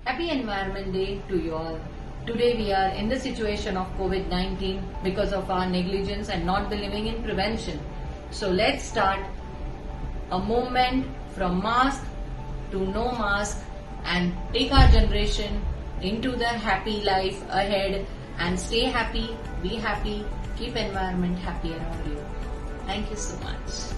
Happy Environment Day to you all. Today we are in the situation of Covid-19 because of our negligence and not believing in prevention. So let's start a movement from mask to no mask and take our generation into the happy life ahead and stay happy, be happy, keep environment happy around you. Thank you so much.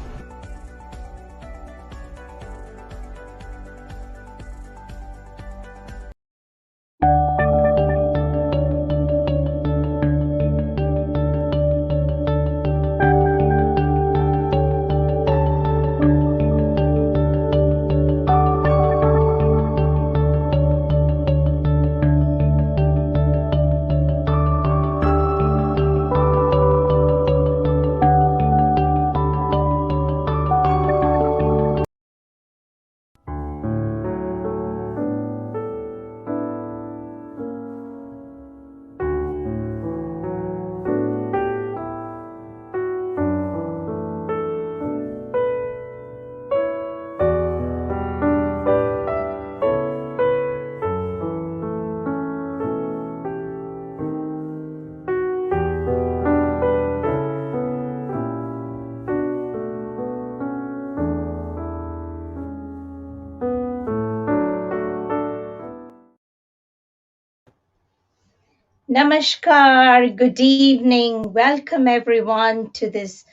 Namaskar, good evening. Welcome everyone to this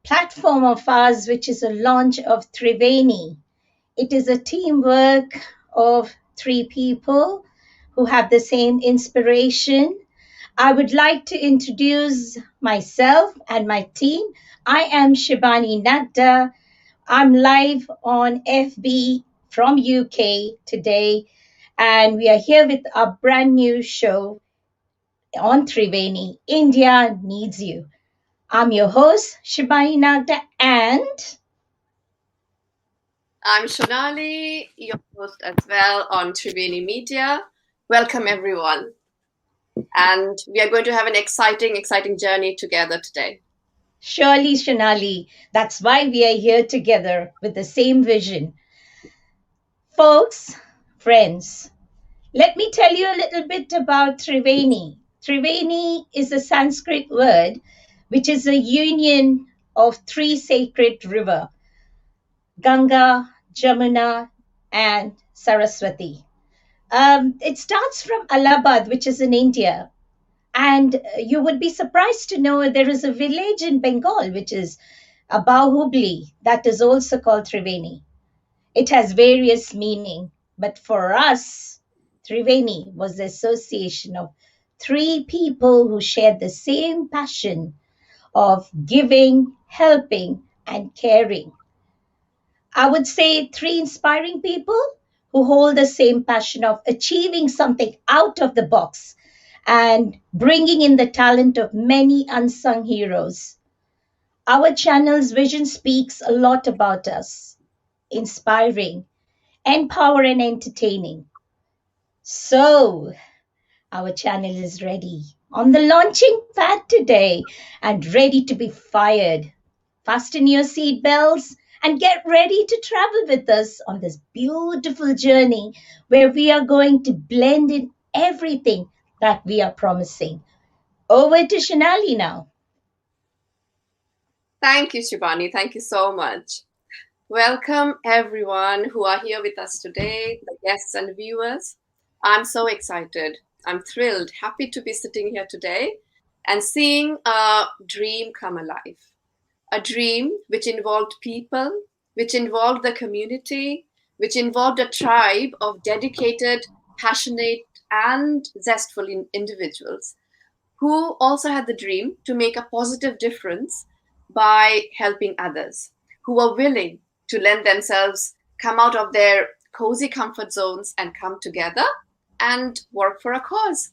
platform of ours, which is a launch of Triveni. It is a teamwork of three people who have the same inspiration. I would like to introduce myself and my team. I am Shibani Nagda. I'm live on FB from UK today, and we are here with our brand new show on Triveni, India Needs You. I'm your host, Shibani Nagda, and I'm Sonali, your host as well on Triveni Media. Welcome everyone. And we are going to have an exciting journey together today. surely, Sonali, that's why we are here together with the same vision. Folks, friends, let me tell you a little bit about Triveni. Triveni is a Sanskrit word which is a union of three sacred rivers, Ganga, Jamuna, and Saraswati. It starts from Allahabad, which is in India. And you would be surprised to know there is a village in Bengal, which is above Hubli, that is also called Triveni. It has various meaning, but for us, Triveni was the association of three people who shared the same passion of giving, helping, and caring. I would say three inspiring people who hold the same passion of achieving something out of the box and bringing in the talent of many unsung heroes. Our channel's vision speaks a lot about us, inspiring, empower, and entertaining. So, our channel is ready on the launching pad today and ready to be fired. Fasten your seatbelts and get ready to travel with us on this beautiful journey where we are going to blend in everything that we are promising. Over to Sonali now. Thank you, Shibani. Thank you so much. Welcome everyone who are here with us today, the guests and viewers. I'm so excited. I'm thrilled, happy to be sitting here today and seeing a dream come alive. A dream which involved people, which involved the community, which involved a tribe of dedicated, passionate, and zestful individuals who also had the dream to make a positive difference by helping others, who were willing to lend themselves, come out of their cozy comfort zones and come together and work for a cause.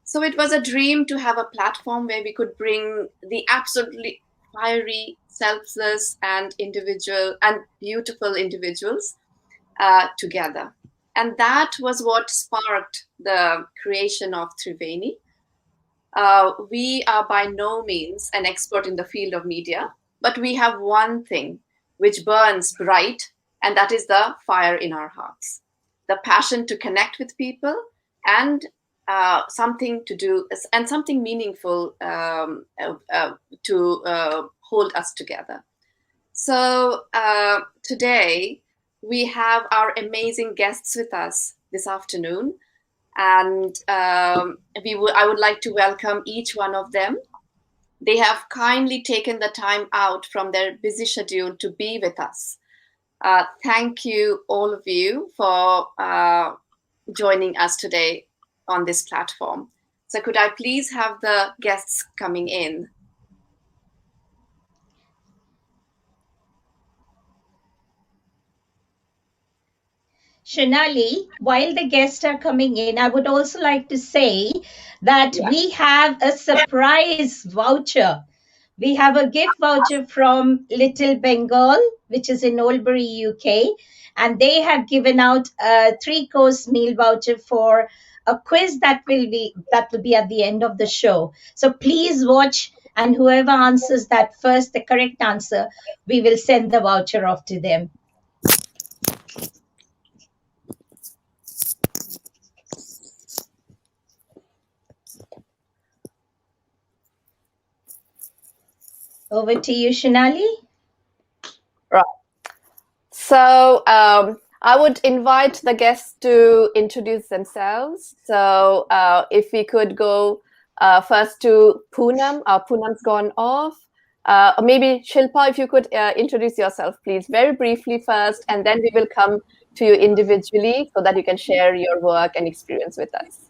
So it was a dream to have a platform where we could bring the absolutely fiery, selfless, and individual and beautiful individuals together. And that was what sparked the creation of Triveni. we are by no means an expert in the field of media, but we have one thing which burns bright, and that is the fire in our hearts, the passion to connect with people, and something to do and something meaningful to hold us together. So today we have our amazing guests with us this afternoon, and I would like to welcome each one of them. They have kindly taken the time out from their busy schedule to be with us. Thank you, all of you, for joining us today on this platform. So could I please have the guests coming in? Shonali, while the guests are coming in, I would also like to say that we have a surprise voucher. We have a gift voucher from Little Bengal, which is in Oldbury, UK, and they have given out a 3-course meal voucher for a quiz that will be at the end of the show. So please watch, and whoever answers that first, the correct answer, we will send the voucher off to them. Over to you, Shonali. Right. So I would invite the guests to introduce themselves. So if we could go first to Poonam. Poonam's gone off. Maybe Shilpa, if you could introduce yourself, please, very briefly first, and then we will come to you individually so that you can share your work and experience with us.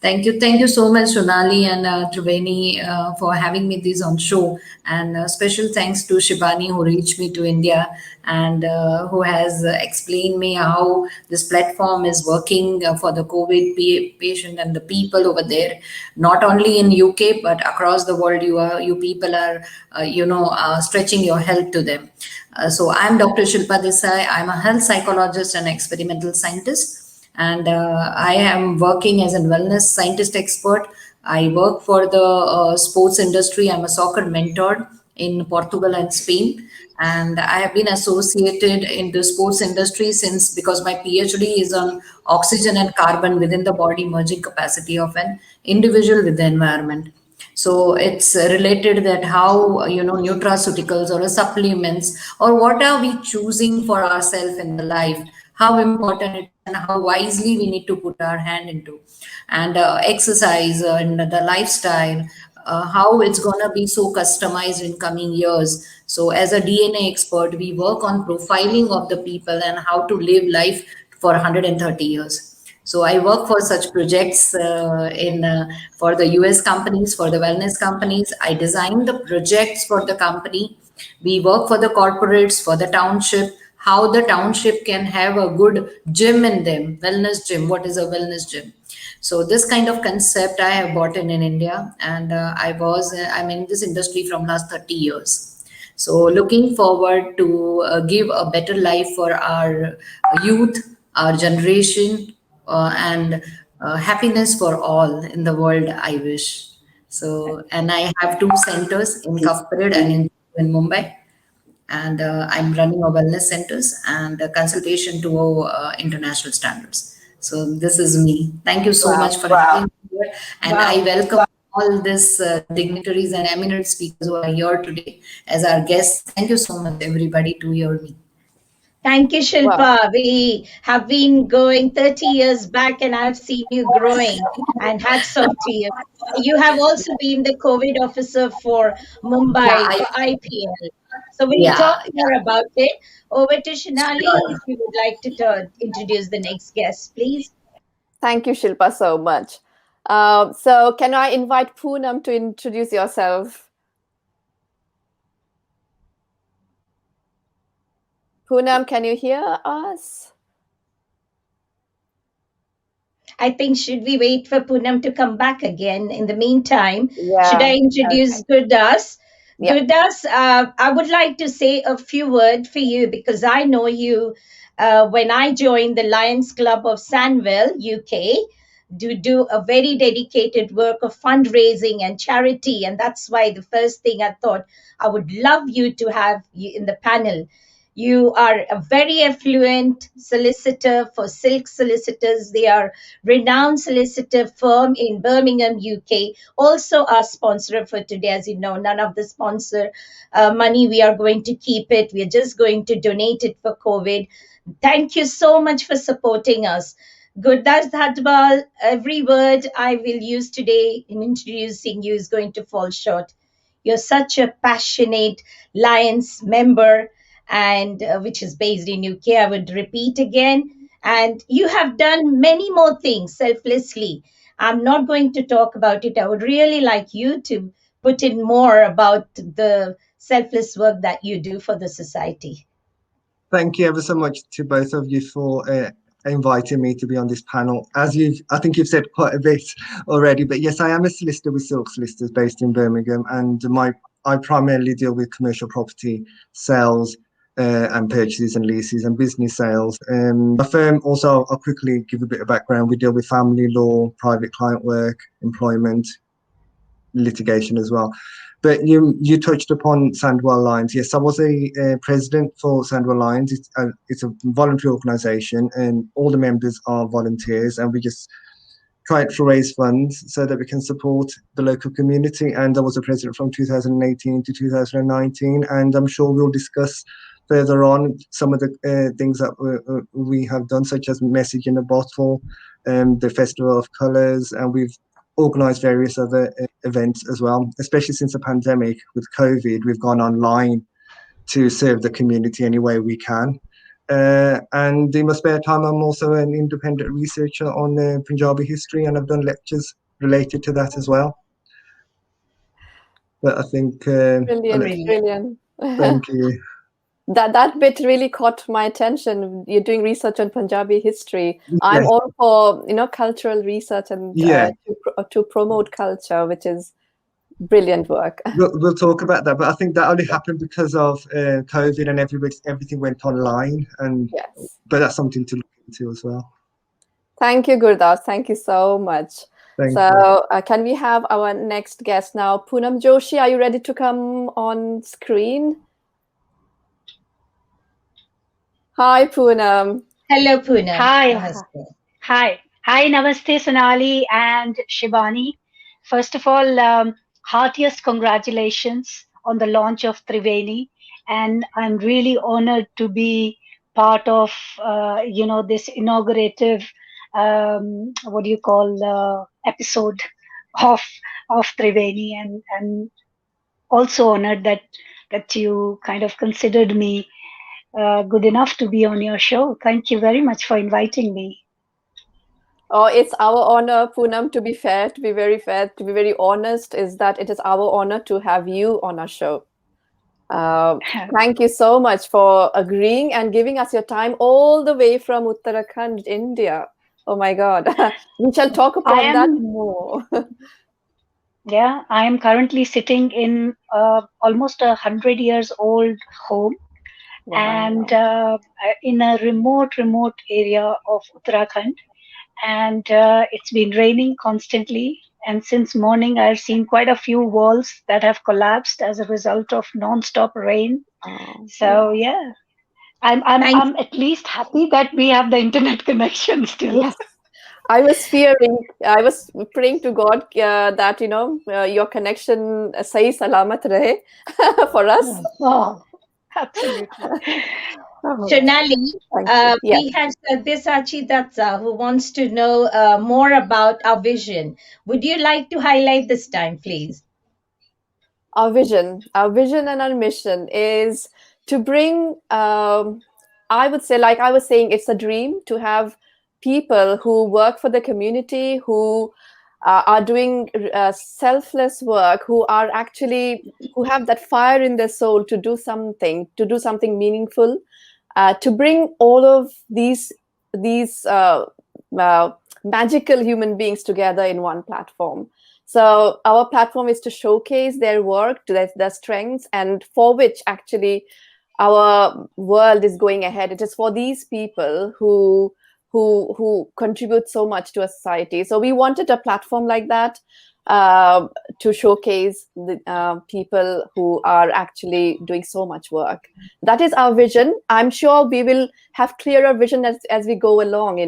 Thank you so much, Sonali and Triveni, for having me this on show. And special thanks to Shibani, who reached me to India and who has explained me how this platform is working for the COVID patient and the people over there, not only in UK but across the world. You people are stretching your help to them. So I'm Dr. Shilpa Desai. I'm a health psychologist and experimental scientist, and I am working as a wellness scientist expert. I work for the sports industry. I'm a soccer mentor in Portugal and Spain, and I have been associated in the sports industry since, because my PhD is on oxygen and carbon within the body merging capacity of an individual with the environment. So it's related that how nutraceuticals or supplements, or what are we choosing for ourselves in the life, how important it and how wisely we need to put our hand into, and exercise and the lifestyle, how it's going to be so customized in coming years. So as a DNA expert, we work on profiling of the people and how to live life for 130 years. So I work for such projects in for the US companies, for the wellness companies. I design the projects for the company. We work for the corporates, for the township, how the township can have a good gym in them, wellness gym. What is a wellness gym? So this kind of concept I have bought in India, and I'm in this industry from last 30 years. So looking forward to give a better life for our youth, our generation, and happiness for all in the world, I wish. So, and I have 2 centers in Kappad and in Mumbai, and I'm running a wellness centers and a consultation to international standards. So this is me. Thank you so much for having me here, and I welcome all these dignitaries and eminent speakers who are here today as our guests. Thank you so much, everybody, to hear me. Thank you, Shilpa. Wow. We have been going 30 years back, and I've seen you growing, and hats off to you. You have also been the COVID officer for Mumbai, for IPL. So we'll talk more about it. Over to Shonali, if you would like to introduce the next guest, please. Thank you, Shilpa, so much. So can I invite Poonam to introduce yourself? Poonam, can you hear us? I think, should we wait for Poonam to come back again? In the meantime, should I introduce Gurdas? Gurdas, I would like to say a few words for you, because I know you when I joined the Lions Club of Sandwell, UK. do a very dedicated work of fundraising and charity. And that's why the first thing I thought I would love you to have you in the panel. You are a very affluent solicitor for Silk Solicitors. They are renowned solicitor firm in Birmingham, UK. Also our sponsor for today. As you know, none of the sponsor money, we are going to keep it. We are just going to donate it for COVID. Thank you so much for supporting us. Gurdas Dhudwal, every word I will use today in introducing you is going to fall short. You're such a passionate Lions member, and which is based in UK. I would repeat again. And you have done many more things selflessly. I'm not going to talk about it. I would really like you to put in more about the selfless work that you do for the society. Thank you ever so much to both of you for inviting me to be on this panel. I think you've said quite a bit already, but yes, I am a solicitor with Silk Solicitors based in Birmingham, and I primarily deal with commercial property sales and purchases and leases and business sales. My firm also, I'll quickly give a bit of background. We deal with family law, private client work, employment, litigation as well. But you touched upon Sandwell Lions. Yes, I was a president for Sandwell Lions. It's a voluntary organisation, and all the members are volunteers, and we just try to raise funds so that we can support the local community. And I was a president from 2018 to 2019, and I'm sure we'll discuss further on some of the things that we have done, such as Message in a Bottle, the Festival of Colours, and we've organised various other events as well, especially since the pandemic with COVID. We've gone online to serve the community any way we can. And in my spare time, I'm also an independent researcher on Punjabi history, and I've done lectures related to that as well. But I think... Brilliant. Thank you. That bit really caught my attention. You're doing research on Punjabi history. Yes. I'm all for cultural research and to promote culture, which is brilliant work. We'll talk about that, but I think that only happened because of COVID and everything went online. And yes, but that's something to look into as well. Thank you, Gurdas. Thank you so much. Thank you. Can we have our next guest now? Poonam Joshi, are you ready to come on screen? Hi, Poonam. Hello, Poonam. Hi, Namaste, Sonali and Shibani. First of all, heartiest congratulations on the launch of Triveni, and I'm really honored to be part of this inaugurative episode of Triveni, and also honored that you kind of considered me good enough to be on your show. Thank you very much for inviting me. Oh, it's our honor, Poonam, to be fair, to be very honest, is that it is our honor to have you on our show. Thank you so much for agreeing and giving us your time all the way from Uttarakhand, India. Oh my God. We shall talk about that more. Yeah, I am currently sitting in almost 100 years old home. Wow. And in a remote area of Uttarakhand, and it's been raining constantly, and since morning I've seen quite a few walls that have collapsed as a result of non-stop rain. So yeah, I'm at least happy that we have the internet connection still. Yes. I was praying to God that your connection sahi salamat rahe for us. Oh. Absolutely. Sonali, we have Sabyasachi Datta who wants to know more about our vision. Would you like to highlight this time, please? Our vision and our mission is to bring, I would say, like I was saying, it's a dream to have people who work for the community, who are doing selfless work, who have that fire in their soul to do something meaningful, to bring all of these magical human beings together in one platform. So our platform is to showcase their work, their strengths, and for which actually our world is going ahead. It is for these people who who contribute so much to a society. So we wanted a platform like that to showcase the people who are actually doing so much work. That is our vision. I'm sure we will have clearer vision as we go along.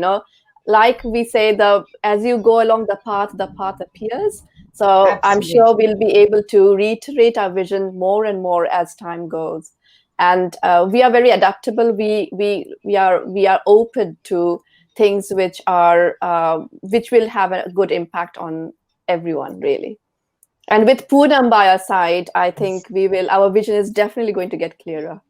Like we say, as you go along the path appears. So I'm sure Absolutely. we'll be able to reiterate our vision more and more as time goes. And we are very adaptable. We are open to things which will have a good impact on everyone, really. And with Poonam by our side, I think our vision is definitely going to get clearer.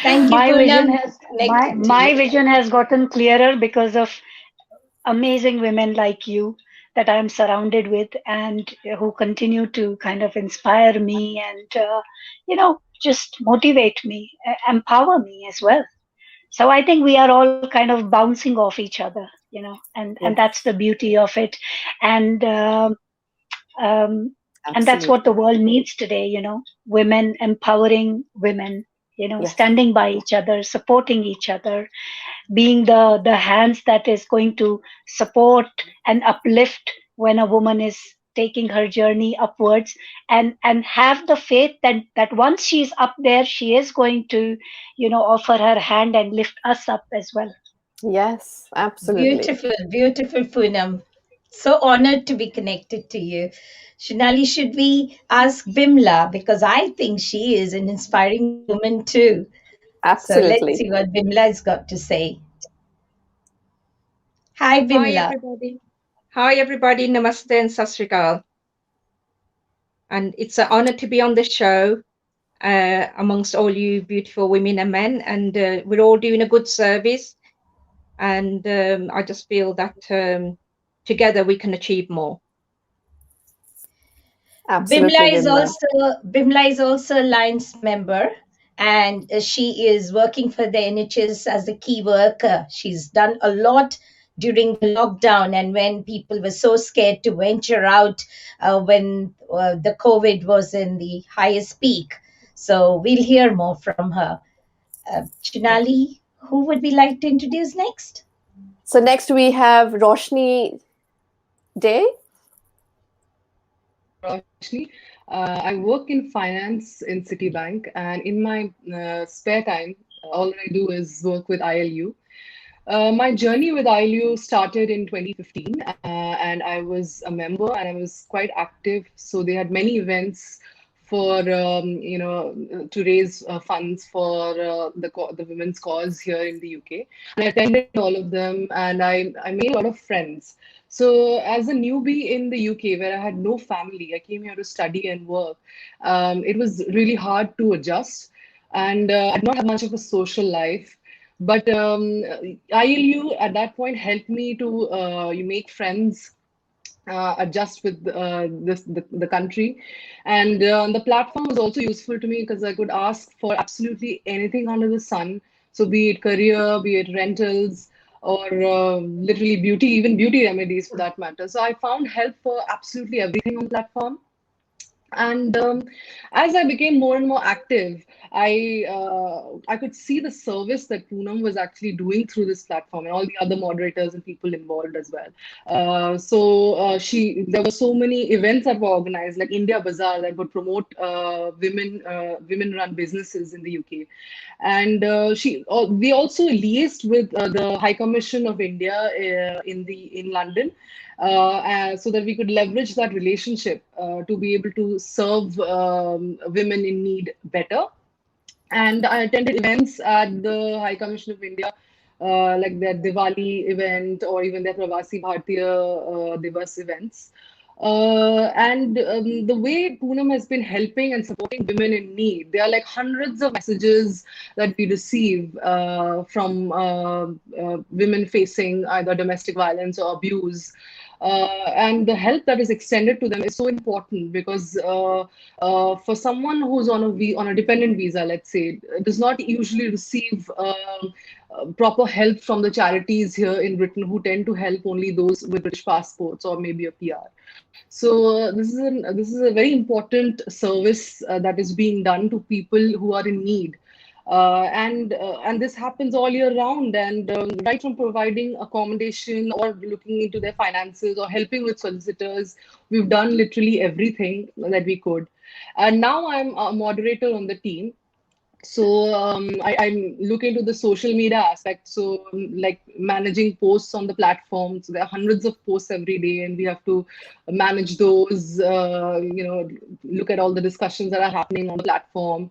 Thank you, My vision Poonam. has Connected to my you. vision has gotten clearer because of amazing women like you that I'm surrounded with, and who continue to kind of inspire me and just motivate me, empower me as well. So I think we are all kind of bouncing off each other, and Yes, that's the beauty of it. And um, and that's what absolutely. the world needs today, women empowering women, Yes. standing by each other, supporting each other, being the hands that is going to support and uplift when a woman is taking her journey upwards, and have the faith that once she's up there, she is going to offer her hand and lift us up as well. Yes, absolutely. Beautiful, beautiful, Poonam. So honored to be connected to you. Shinali, should we ask Bimla? Because I think she is an inspiring woman too. So let's see Absolutely. what Bimla has got to say. Hi, Hi Bimla. everybody. Hi everybody. Namaste and Sat Sri Akal. And it's an honor to be on the show amongst all you beautiful women and men. And we're all doing a good service. And I just feel that together we can achieve more. Absolutely, Bimla. Bimla is also a Alliance member, and she is working for the NHS as a key worker. She's done a lot during the lockdown, and when people were so scared to venture out when the COVID was in the highest peak. So we'll hear more from her. Chinali, who would we like to introduce next? So next we have Roshni Day. Roshni. I work in finance in Citibank, and in my spare time, all I do is work with ILU. My journey with ILU started in 2015, and I was a member and I was quite active. So they had many events for to raise funds for the women's cause here in the UK. And I attended all of them, and I made a lot of friends. So as a newbie in the UK, where I had no family, I came here to study and work. It was really hard to adjust, and I did not have much of a social life. But ILU at that point helped me to you make friends, adjust with the country, and the platform was also useful to me because I could ask for absolutely anything under the sun. So be it career, be it rentals, or literally beauty, even beauty remedies for that matter. So I found help for absolutely everything on the platform. And as I became more and more active, I could see the service that Poonam was actually doing through this platform, and all the other moderators and people involved as well. There were so many events that were organized, like India Bazaar, that would promote women-run businesses in the UK. And we also liaised with the High Commission of India in London, so that we could leverage that relationship to be able to serve women in need better. And I attended events at the High Commission of India, like their Diwali event or even their Pravasi Bharatiya Divas events. And the way Poonam has been helping and supporting women in need, there are like hundreds of messages that we receive from women facing either domestic violence or abuse. And the help that is extended to them is so important because for someone who's on a dependent visa, let's say, does not usually receive proper help from the charities here in Britain, who tend to help only those with British passports or maybe a PR. So this is a very important service that is being done to people who are in need. And this happens all year round. And right from providing accommodation or looking into their finances or helping with solicitors, we've done literally everything that we could. And now I'm a moderator on the team. So I'm looking into the social media aspect. So like managing posts on the platforms. There are hundreds of posts every day, and we have to manage those. Look at all the discussions that are happening on the platform.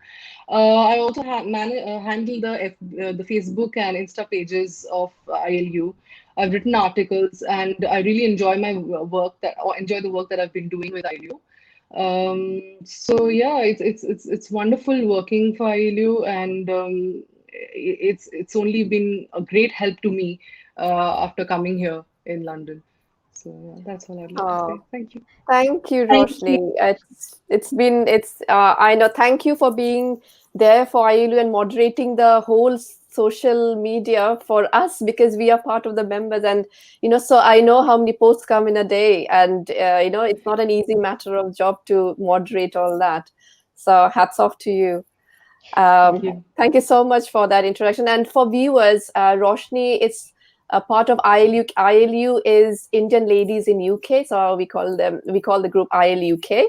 I also handle the Facebook and Insta pages of ILU. I've written articles, and I really enjoy my work that or enjoy the work that I've been doing with ILU. So yeah, it's wonderful working for ILU, and it's only been a great help to me after coming here in London. So yeah, that's all I'd like to say. Thank you. Thank you, Thank you. Roshni. I know. Thank you for being there for ILU and moderating the whole social media for us, because we are part of the members, and so I know how many posts come in a day, and it's not an easy matter of job to moderate all that. So hats off to you. Thank you. Thank you so much for that introduction. And for viewers, Roshni, it's a part of ILU. ILU is Indian Ladies in UK, so we call the group ILUK.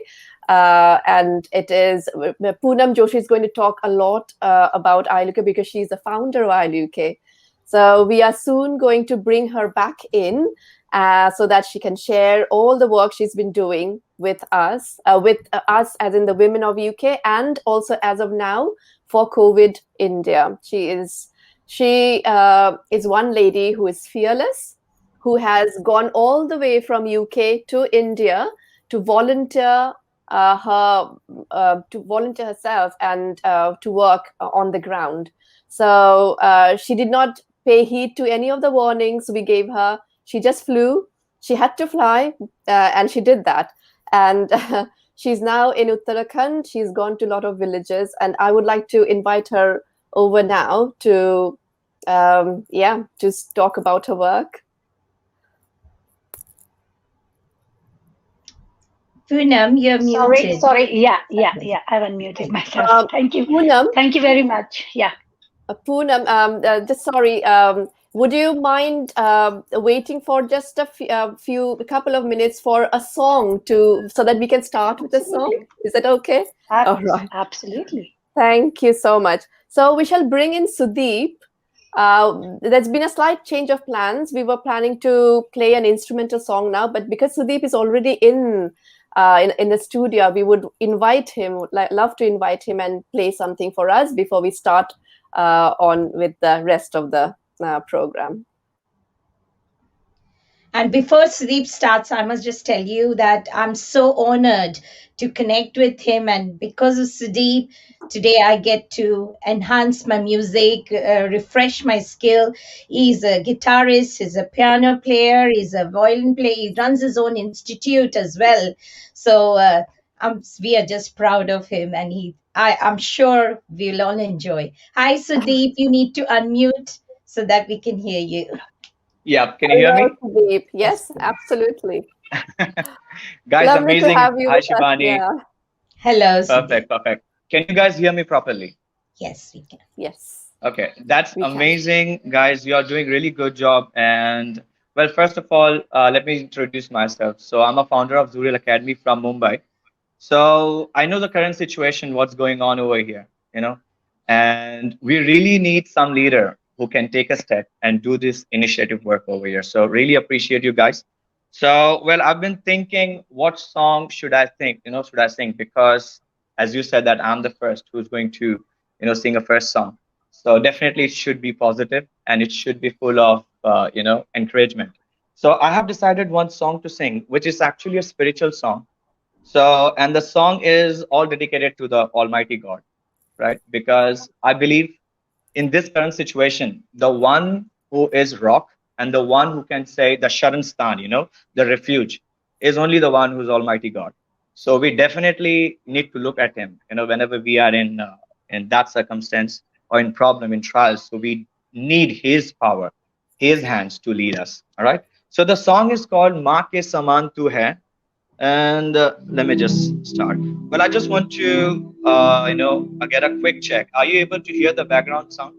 And it is Poonam Joshi is going to talk a lot about ILUK because she's the founder of ILUK. So we are soon going to bring her back in so that she can share all the work she's been doing with us as in the women of UK, and also as of now for COVID India. She is one lady who is fearless, who has gone all the way from UK to India to volunteer herself and to work on the ground. So she did not pay heed to any of the warnings we gave her. She just flew. She had to fly, and she did that. And she's now in Uttarakhand. She's gone to a lot of villages, and I would like to invite her over now to just talk about her work. Poonam, you're muted. Sorry. Yeah. I've unmuted myself. Thank you. Poonam, Thank you very much. Yeah. Poonam, just sorry. Would you mind waiting for just a couple of minutes for a song so that we can start with the song? Is that okay? All right. Absolutely. Thank you so much. So we shall bring in Sudip. There's been a slight change of plans. We were planning to play an instrumental song now, but because Sudip is already in the studio, we would love to invite him and play something for us before we start on with the rest of the program. And before Sudip starts, I must just tell you that I'm so honored to connect with him. And because of Sudip, today I get to enhance my music, refresh my skill. He's a guitarist, he's a piano player, he's a violin player. He runs his own institute as well. So we are just proud of him, and I'm sure we'll all enjoy. Hi, Sudip. You need to unmute so that we can hear you. Yeah, can you hear me? Sudip. Yes, absolutely. Guys, Lovely amazing. to have you Hi, with us. Shibani. Yeah. Hello, Sudip. Perfect. Can you guys hear me properly? Yes, we can. Yes. Okay, that's We can. amazing, guys. You're doing really good job. And well, first of all, let me introduce myself. So I'm a founder of Zuriel Academy from Mumbai. So I know the current situation, what's going on over here, and we really need some leader who can take a step and do this initiative work over here. So really appreciate you guys. So, well, I've been thinking, what song should I sing? Because as you said that I'm the first who's going to, sing a first song. So definitely it should be positive and it should be full of, encouragement. So I have decided one song to sing, which is actually a spiritual song. So, and the song is all dedicated to the Almighty God, right? Because I believe in this current situation, the one who is rock and the one who can say the Sharan Stan, the refuge, is only the one who's Almighty God. So we definitely need to look at him, whenever we are in that circumstance or in problem, in trials. So we need his power, his hands to lead us. All right. So the song is called "Maa Ke Saman Tu Hai." And let me just start. Well, I just want to, get a quick check. Are you able to hear the background sound?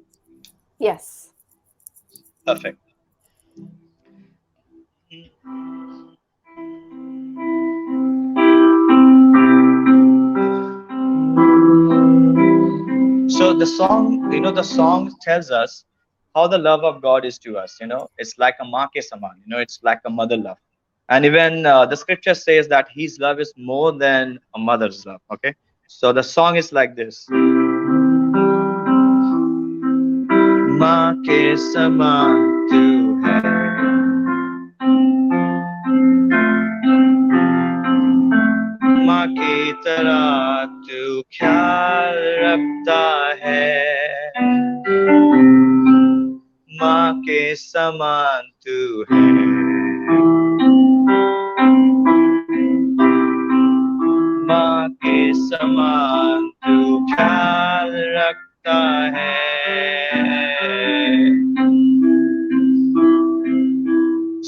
Yes. Perfect. So the song tells us how the love of God is to us. It's like a ma ke saman. It's like a mother love. And even the scripture says that His love is more than a mother's love. Okay, so the song is like this: Ma ke saman tu hai, माँ की तरह तू ख्याल रखता है, माँ के समान तू है, माँ के समान तू ख्याल रखता है,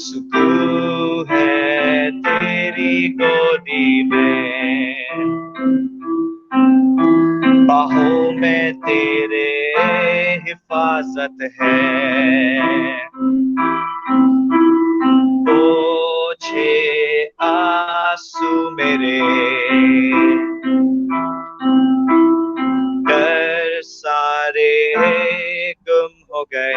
सुकून है तेरी गोदी में, बाहों में तेरे हिफाजत है, पोछे आंसू मेरे, डर सारे गुम हो गए,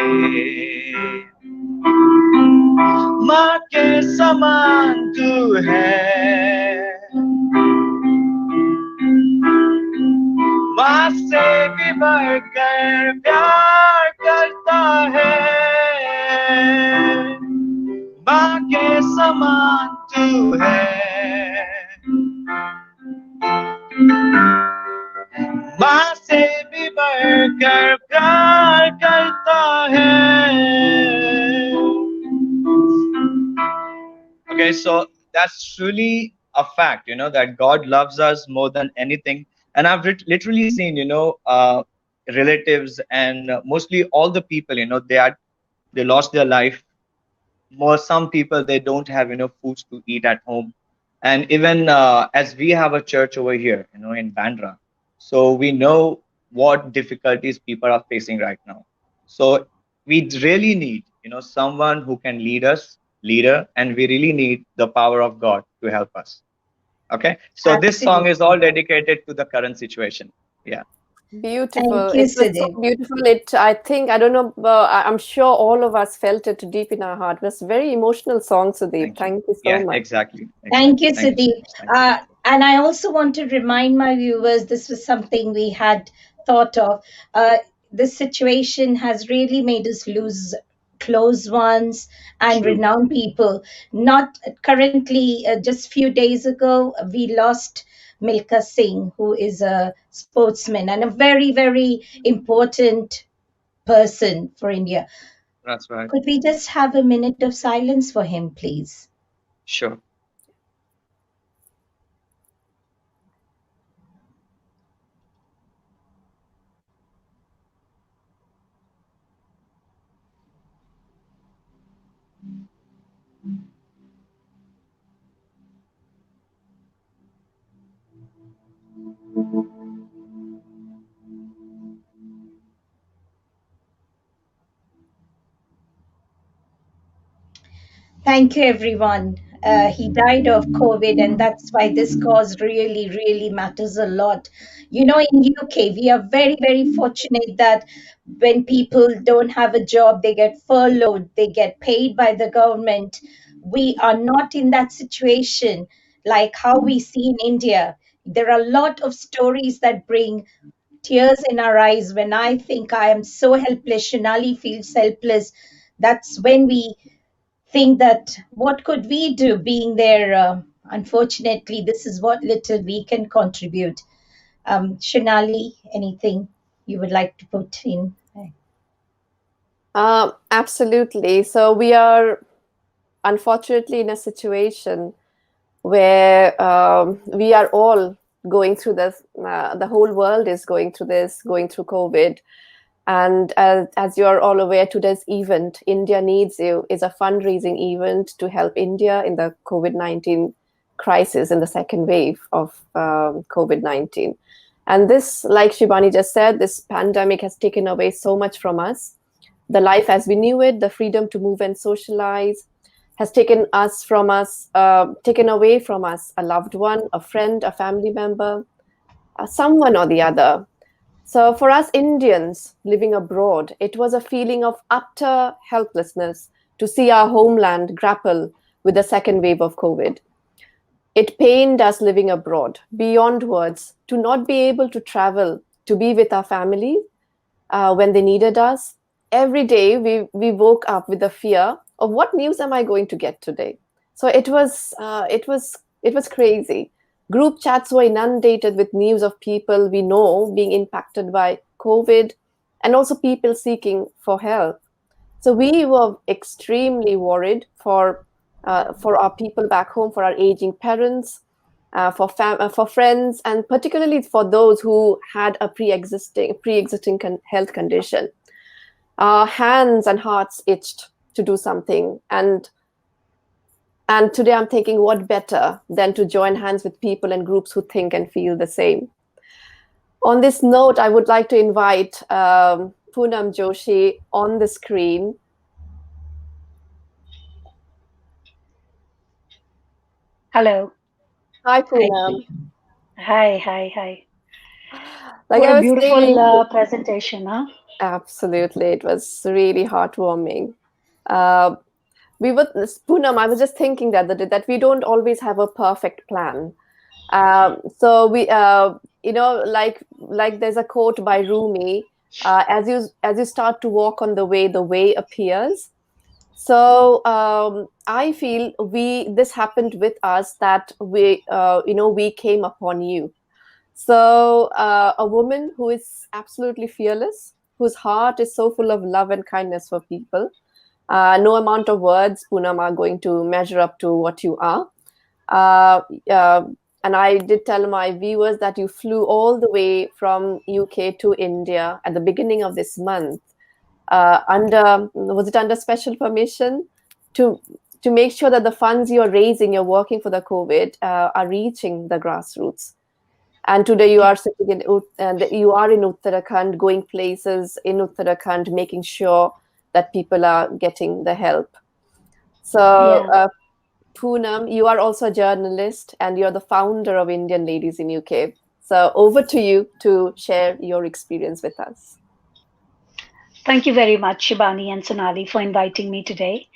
माँ के समान तू है, माँ से भी बढ़कर प्यार करता है, माँ के समान तू है, माँ से भी बढ़कर प्यार करता है. Okay, so that's truly a fact, that God loves us more than anything. And I've literally seen, relatives and mostly all the people, they lost their life. Some people, they don't have foods to eat at home. And even as we have a church over here, in Bandra, so we know what difficulties people are facing right now. So we really need someone who can lead us, leader, and we really need the power of God to help us. Okay, so this song is all dedicated to the current situation. Yeah. Beautiful. Thank you, It was so Sudip. beautiful. I don't know, I'm sure all of us felt it deep in our heart. It was a very emotional song, Sudeep. Thank you so Yeah, much. exactly. Thank you, Thank you so Sudip. much. Thank you. And I also want to remind my viewers this was something we had thought of. This situation has really made us lose close ones and True. renowned people. Not currently, just few days ago, we lost Milka Singh, who is a sportsman and a very, very important person for India. That's right. Could we just have a minute of silence for him, please? Sure. Thank you, everyone. He died of COVID, and that's why this cause really, really matters a lot. In UK, we are very, very fortunate that when people don't have a job, they get furloughed, they get paid by the government. We are not in that situation like how we see in India. There are a lot of stories that bring tears in our eyes when I think I am so helpless. Shinali feels helpless. That's when we think that what could we do being there. Unfortunately, this is what little we can contribute. Shinali, anything you would like to put in? Absolutely. So we are unfortunately in a situation where we are all going through this. The whole world is going through this, going through COVID. And as you're all aware, today's event, India Needs You, is a fundraising event to help India in the COVID-19 crisis, in the second wave of COVID-19. And this, like Shibani just said, this pandemic has taken away so much from us. The life as we knew it, the freedom to move and socialize, has taken taken away from us a loved one, a friend, a family member, someone or the other. So for us Indians living abroad, it was a feeling of utter helplessness to see our homeland grapple with the second wave of COVID. It pained us living abroad beyond words to not be able to travel, to be with our family when they needed us. Every day we woke up with the fear of what news am I going to get today. So it was crazy. Group chats were inundated with news of people we know being impacted by COVID, and also people seeking for help. So we were extremely worried for our people back home, for our aging parents, for friends, and particularly for those who had a pre-existing health condition. Our hands and hearts itched to do something, and today I'm thinking, what better than to join hands with people and groups who think and feel the same. On this note, I would like to invite Poonam Joshi on the screen. Hello. Hi, Poonam. Hi. Like What I a was beautiful saying, presentation, huh? absolutely, it was really heartwarming. Uh, Poonam, I was just thinking that we don't always have a perfect plan. So we, like there's a quote by Rumi, as you start to walk on the way appears. So I feel this happened with us, that we came upon you. So a woman who is absolutely fearless, whose heart is so full of love and kindness for people. No amount of words, Poonam, are going to measure up to what you are. Uh, uh, and I did tell my viewers that you flew all the way from UK to India at the beginning of this month. Was it under special permission to make sure that the funds you're raising, you're working for the COVID, are reaching the grassroots. And today you are sitting you are in Uttarakhand, going places in Uttarakhand, making sure that people are getting the help. So, Poonam, you are also a journalist, and you're the founder of Indian Ladies in UK. So over to you to share your experience with us. Thank you very much, Shibani and Sonali, for inviting me today.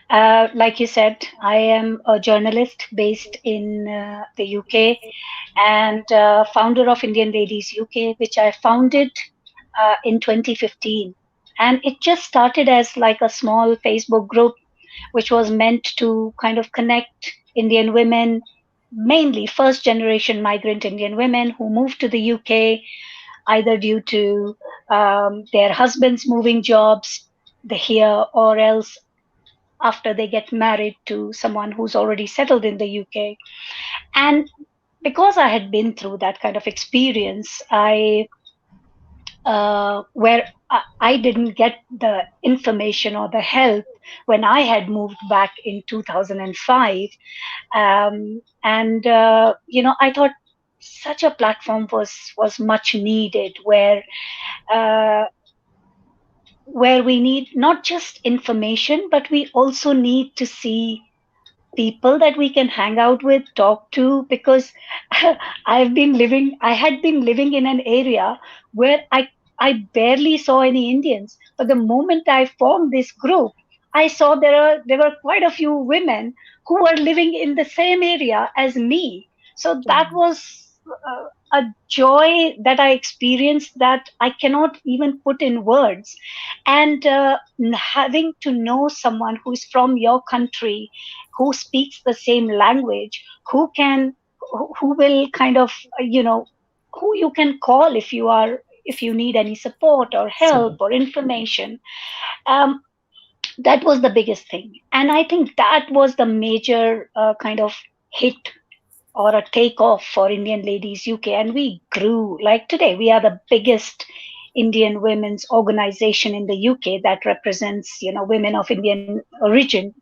Like you said, I am a journalist based in the UK and founder of Indian Ladies UK, which I founded in 2015. And it just started as like a small Facebook group, which was meant to kind of connect Indian women, mainly first generation migrant Indian women who moved to the UK either due to their husbands moving jobs here, or else after they get married to someone who's already settled in the UK. And because I had been through that kind of experience, where I didn't get the information or the help when I had moved back in 2005. I thought such a platform was much needed, uh, where we need not just information, but we also need to see people that we can hang out with, talk to, because I had been living in an area where I barely saw any Indians. But the moment I formed this group, I saw there were quite a few women who were living in the same area as me. So that was a joy that I experienced that I cannot even put in words. And having to know someone who is from your country, who speaks the same language, who will kind of who you can call if you need any support or help or information. um, that was the biggest thing, and I think that was the major kind of hit or a takeoff for Indian Ladies UK, and we grew. Like today we are the biggest Indian women's organization in the UK that represents, women of Indian origin.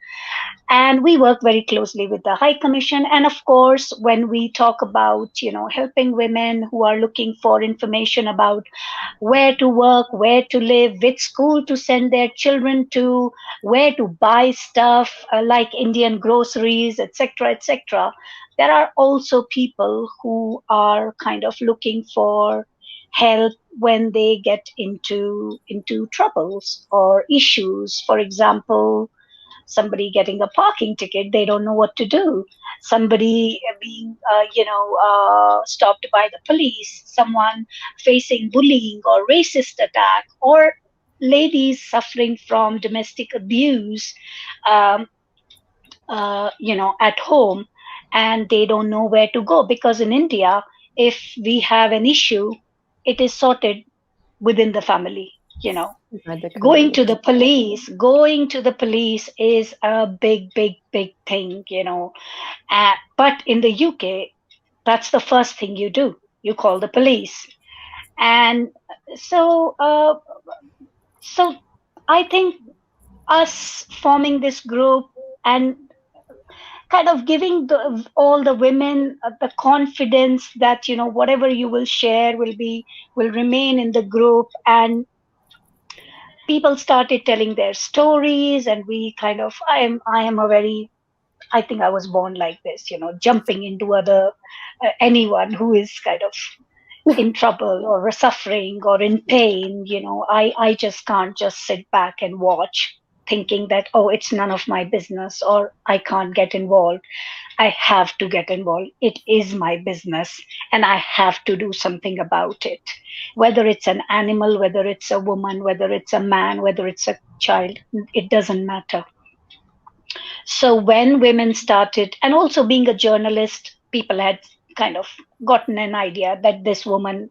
And we work very closely with the High Commission. And of course, when we talk about, helping women who are looking for information about where to work, where to live, which school to send their children to, where to buy stuff like Indian groceries, etc., etc. There are also people who are kind of looking for help when they get into troubles or issues. For example, somebody getting a parking ticket, they don't know what to do. Somebody being stopped by the police, someone facing bullying or racist attack, or ladies suffering from domestic abuse, um, at home, and they don't know where to go, because in India, if we have an issue, it is sorted within the family. you know By the going to the police is a big thing. But in the UK, that's the first thing you do. You call the police. And so so I think us forming this group and kind of giving all the women the confidence that whatever you will share will remain in the group. And people started telling their stories, and we kind of I am a very, I think I was born like this, jumping into other anyone who is kind of in trouble or suffering or in pain. I just can't just sit back and watch, thinking that, oh, it's none of my business, or I can't get involved. I have to get involved. It is my business, and I have to do something about it. Whether it's an animal, whether it's a woman, whether it's a man, whether it's a child, it doesn't matter. So when women started, and also being a journalist, people had kind of gotten an idea that this woman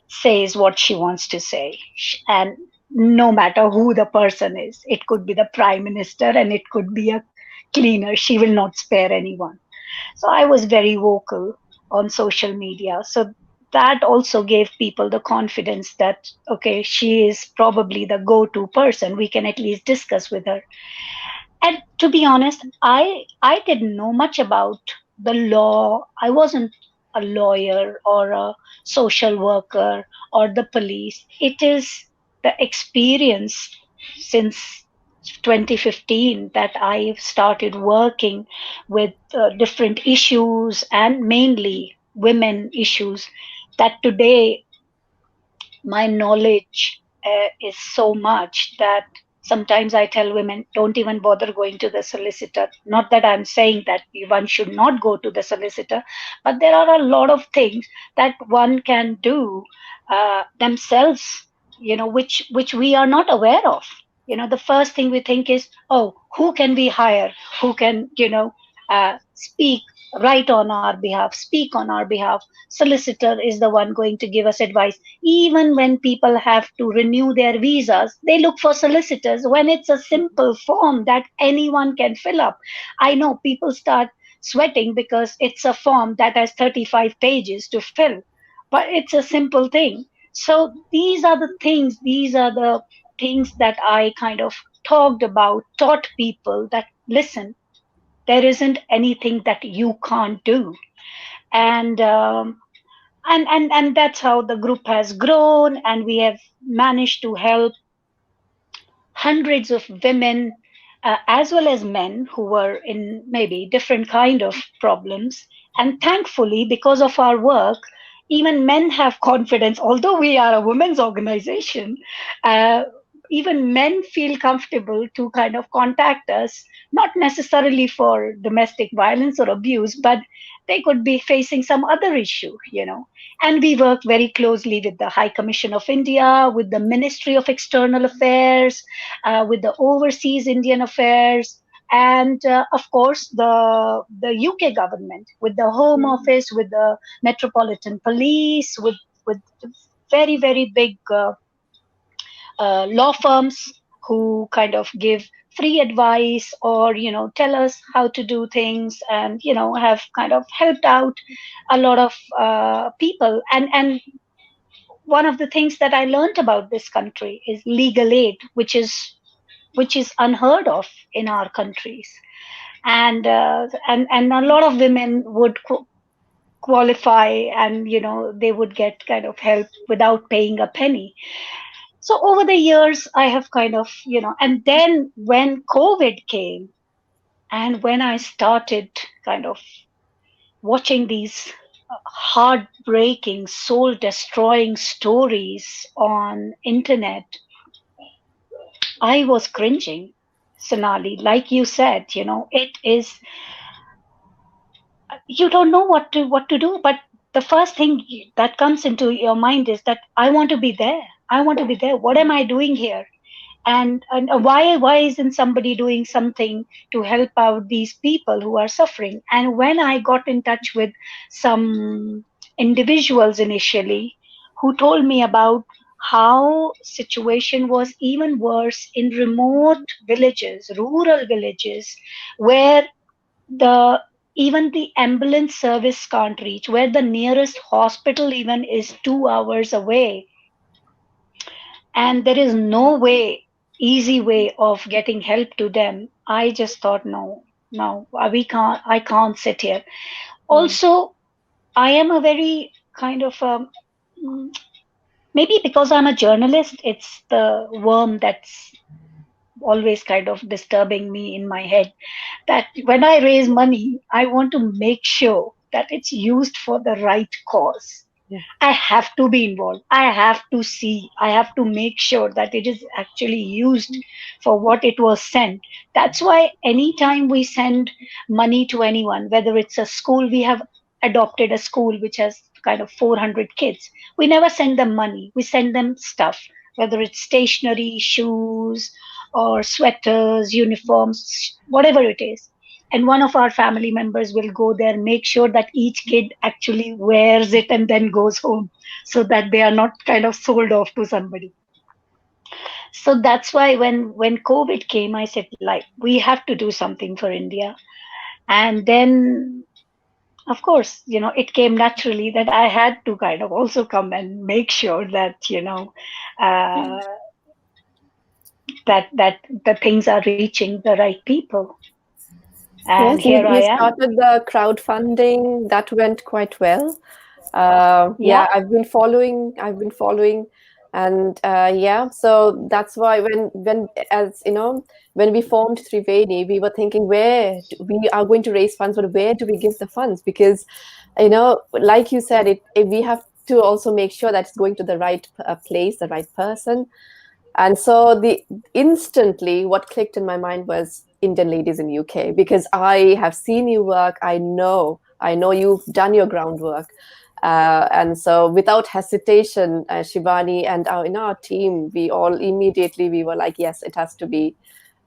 says what she wants to say. And no matter who the person is, it could be the prime minister and it could be a cleaner, she will not spare anyone. So I was very vocal on social media. So that also gave people the confidence that, okay, she is probably the go to person. We can at least discuss with her. And to be honest, I didn't know much about the law. I wasn't a lawyer or a social worker or the police. It is the experience since 2015 that I've started working with different issues, and mainly women issues, that today my knowledge is so much that sometimes I tell women, don't even bother going to the solicitor. Not that I'm saying that one should not go to the solicitor, but there are a lot of things that one can do themselves, which we are not aware of. The first thing we think is, oh, who can we hire? Who can, speak right on our behalf, speak on our behalf? Solicitor is the one going to give us advice. Even when people have to renew their visas, they look for solicitors when it's a simple form that anyone can fill up. I know people start sweating because it's a form that has 35 pages to fill, but it's a simple thing. So these are the things that I kind of talked about, taught people that, listen, there isn't anything that you can't do. And and that's how the group has grown, and we have managed to help hundreds of women, as well as men who were in maybe different kind of problems. And thankfully, because of our work, even men have confidence. Although we are a women's organization, uh, even men feel comfortable to kind of contact us, not necessarily for domestic violence or abuse, but they could be facing some other issue. And we work very closely with the High Commission of India, with the Ministry of External Affairs, with the Overseas Indian Affairs, and of course the UK government, with the Home Office, with the Metropolitan Police, with very big law firms who kind of give free advice, or tell us how to do things, and have kind of helped out a lot of people. And one of the things that I learned about this country is legal aid, which is unheard of in our countries, and a lot of women would qualify, and they would get kind of help without paying a penny. So over the years, I have kind of, and then when COVID came, and when I started kind of watching these heartbreaking, soul destroying stories on internet, I was cringing, Sonali. Like you said, it is, you don't know what to do, but the first thing that comes into your mind is that I want to be there. I want to be there. What am I doing here? And why isn't somebody doing something to help out these people who are suffering? And when I got in touch with some individuals initially who told me about how situation was even worse in remote villages, rural villages, where the even the ambulance service can't reach, where the nearest hospital even is 2 hours away, and there is no easy way of getting help to them. I just thought, no, I can't sit here. Also, I am a very kind of mm, maybe because I'm a journalist, it's the worm that's always kind of disturbing me in my head, that when I raise money, I want to make sure that it's used for the right cause. I have to be involved. I have to see. I have to make sure that it is actually used for what it was sent. That's why anytime we send money to anyone, whether it's a school, we have adopted a school which has kind of 400 kids. We never send them money. We send them stuff, whether it's stationery, shoes, or sweaters, uniforms, whatever it is. And one of our family members will go there, make sure that each kid actually wears it and then goes home, so that they are not kind of sold off to somebody. So that's why when COVID came, I said, like, we have to do something for India. And then, of course, it came naturally that I had to kind of also come and make sure that uh, that the things are reaching the right people. And Yes, you, here I you am. started the crowdfunding. That went quite well. Yeah. Yeah, I've been following, and yeah, so that's why when as you know when we formed Triveni, we were thinking we are going to raise funds, but where do we give the funds? Because like you said, we have to also make sure that it's going to the right place, the right person. And so the instantly what clicked in my mind was Indian ladies in UK, because I have seen you work. I know you've done your groundwork. And so without hesitation, Shibani and in our team, we all immediately, we were like, yes, it has to be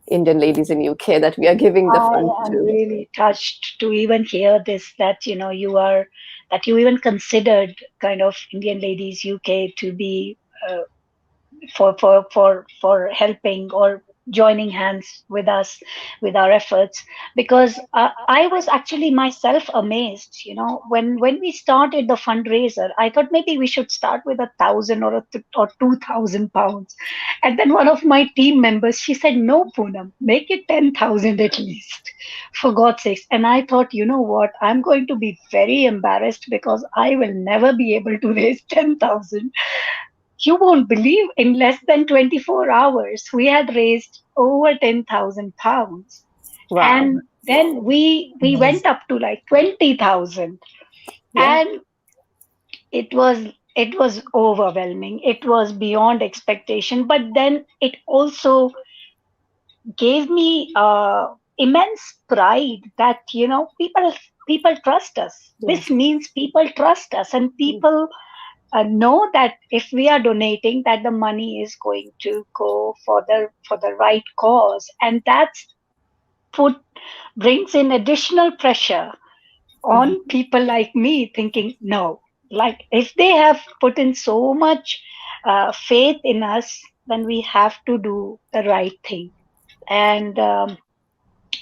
Indian ladies in UK that we are giving the I fund am to. really touched to even hear this, that that you even considered kind of Indian Ladies UK to be uh, for helping or joining hands with us with our efforts, because I was actually myself amazed, when we started the fundraiser. I thought maybe we should start with 1,000 or 2,000 pounds, and then one of my team members, she said, no, Poonam, make it 10,000 at least, for God's sakes. And I thought, you know what, I'm going to be very embarrassed because I will never be able to raise 10,000. You won't believe, in less than 24 hours, we had raised over 10,000 pounds. Wow. And then we went up to like 20,000. Yeah. And it was overwhelming. It was beyond expectation. But then it also gave me immense pride that, people trust us. Yes. This means people trust us, and people know that if we are donating, that the money is going to go for the right cause. And that's put brings in additional pressure on people like me, thinking, no, like, if they have put in so much faith in us, then we have to do the right thing. And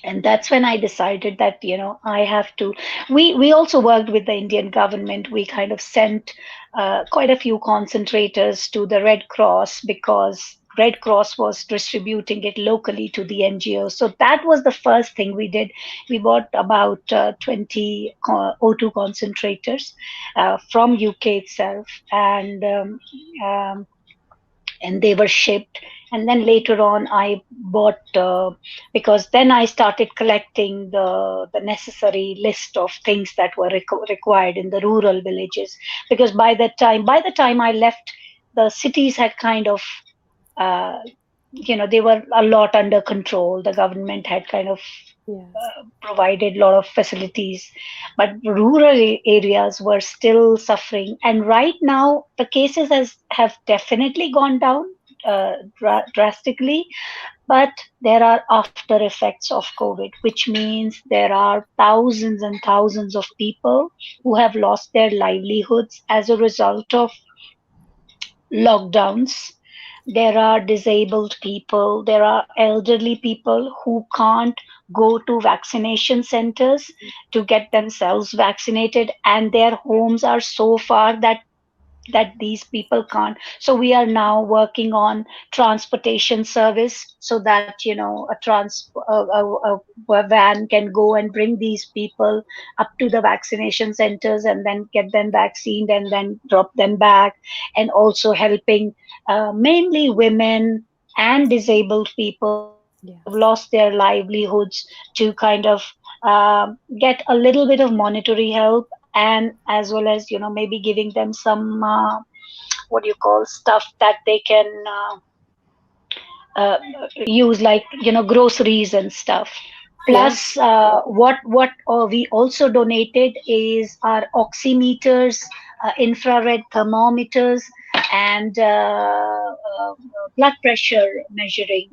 And that's when I decided that I have to. We also worked with the Indian government. We kind of sent quite a few concentrators to the Red Cross, because Red Cross was distributing it locally to the NGOs. So that was the first thing we did. We bought about 20 O2 concentrators from UK itself, and they were shipped. And then later on I bought, because then I started collecting the necessary list of things that were required in the rural villages, because by the time I left, the cities had kind of, uh, they were a lot under control. The government had kind of Yes. provided a lot of facilities, but rural areas were still suffering. And right now, the cases have definitely gone down drastically, but there are after effects of COVID, which means there are thousands and thousands of people who have lost their livelihoods as a result of lockdowns. There are disabled people, there are elderly people who can't go to vaccination centers to get themselves vaccinated, and their homes are so far that these people can't. So we are now working on transportation service, so that a van can go and bring these people up to the vaccination centers and then get them vaccinated and then drop them back. And also helping mainly women and disabled people who have lost Yes. their livelihoods to kind of get a little bit of monetary help, and as well as maybe giving them some what do you call, stuff that they can uh, use, like groceries and stuff. Yes. Plus what we also donated is our oximeters, infrared thermometers, and blood pressure measuring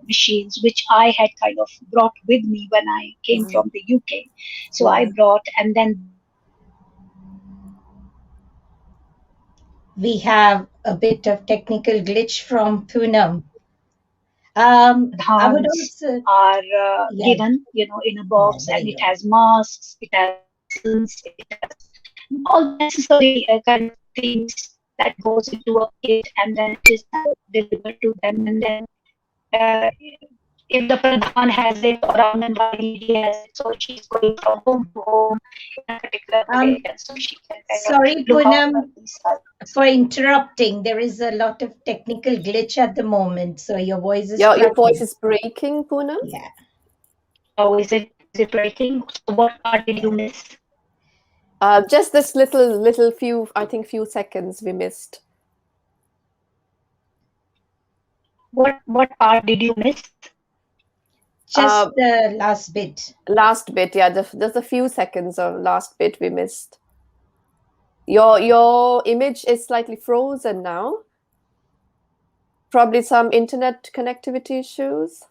machines, which I had kind of brought with me when I came Wow. from the UK. So I Yeah. brought, and then We have a bit of technical glitch from Poonam. I would pradhans also, are yeah, given, in a yeah, box, there and you it are. has masks, it has medicines, it has all the necessary kind of things that goes into a kit, and then it is delivered to them. And then uh, if the pradhan has it or Anganwadi lady has it, so she's going from home to home in a particular village, Um, and so she can kind of Sorry, look after Poonam, these items. for interrupting. There is a lot of technical glitch at the moment, so your voice is Your voice cracking. is breaking, Poonam. Yeah, Oh, is it breaking? So what part did yeah. you miss? Just this little few, I think few seconds we missed. What part did you miss? Uh, Just the last bit. Last bit, yeah, just a few seconds of last bit we missed. Your image is slightly frozen now. Probably some internet connectivity issues.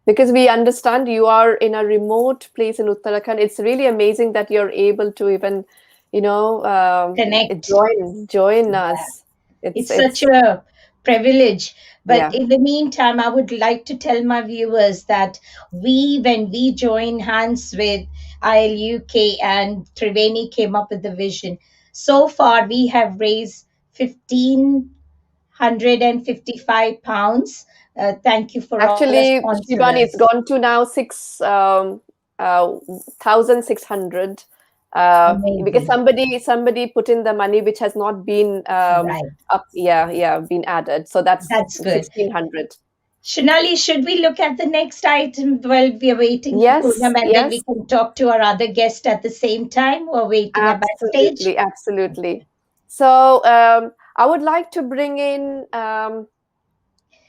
Because we understand you are in a remote place in Uttarakhand. It's really amazing that you're able to even, Connect. join us. It's such It's a privilege. But yeah. in the meantime, I would like to tell my viewers that when we joined hands with ILUK and Triveni came up with the vision, so far we have raised 1,555 pounds. Thank you for all our Actually, Shibani, it's sponsors. gone to now 1,600. Because Amazing. somebody put in the money which has not been Right. up, been added. So that's That's good. 1,600. Shonali, should we look at the next item while we are waiting for Yes, Poonam, and then we yes, can talk to our other guest at the same time or waiting at backstage? absolutely, absolutely. So I would like to bring in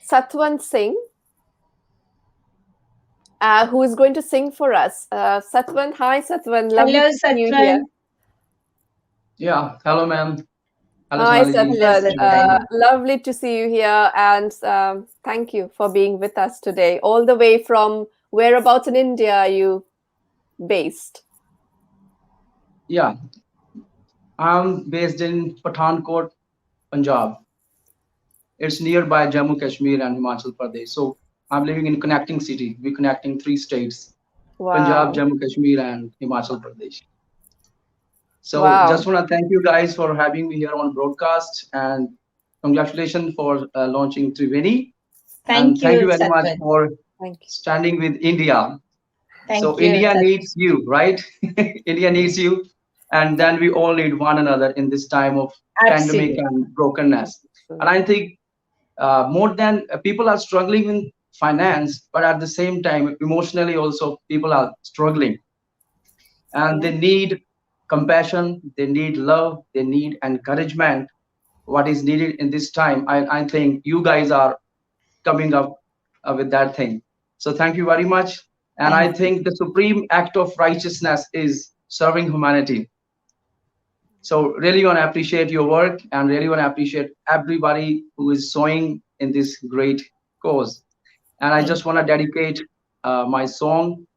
Satwant Singh, who is going to sing for us. Satwant, hi Satwant, lovely Hello, to see you here. Satwan. Yeah, hello, ma'am. Hello, Hi Sonali ji. Hello, Satwant, Satwan. lovely to see you here, and thank you for being with us today. All the way from whereabouts in India are you based? Yeah, I'm based in Pathankot, Punjab. It's nearby Jammu Kashmir and Himachal Pradesh. So I'm living in connecting city. We're connecting 3 states: Punjab, Wow. Jammu, Kashmir, and Himachal Pradesh. So Wow. just want to thank you guys for having me here on broadcast, and congratulations for launching Triveni, and Thank thank you, you very much Satwant. for Thank you. standing with India. So Thank you, India Satwant. needs you, right? India needs you, and then we all need one another in this time of pandemic Absolutely. and brokenness. And I think more than people are struggling in finance, but at the same time, emotionally also people are struggling, and they Yeah. need compassion, they need love, they need encouragement. What is needed in this time, I think you guys are coming up with that thing. So thank you very much. And I Thank you. think the supreme act of righteousness is serving humanity. So really want to appreciate your work, and really want to appreciate everybody who is sowing in this great cause. And I Thank just want to dedicate my song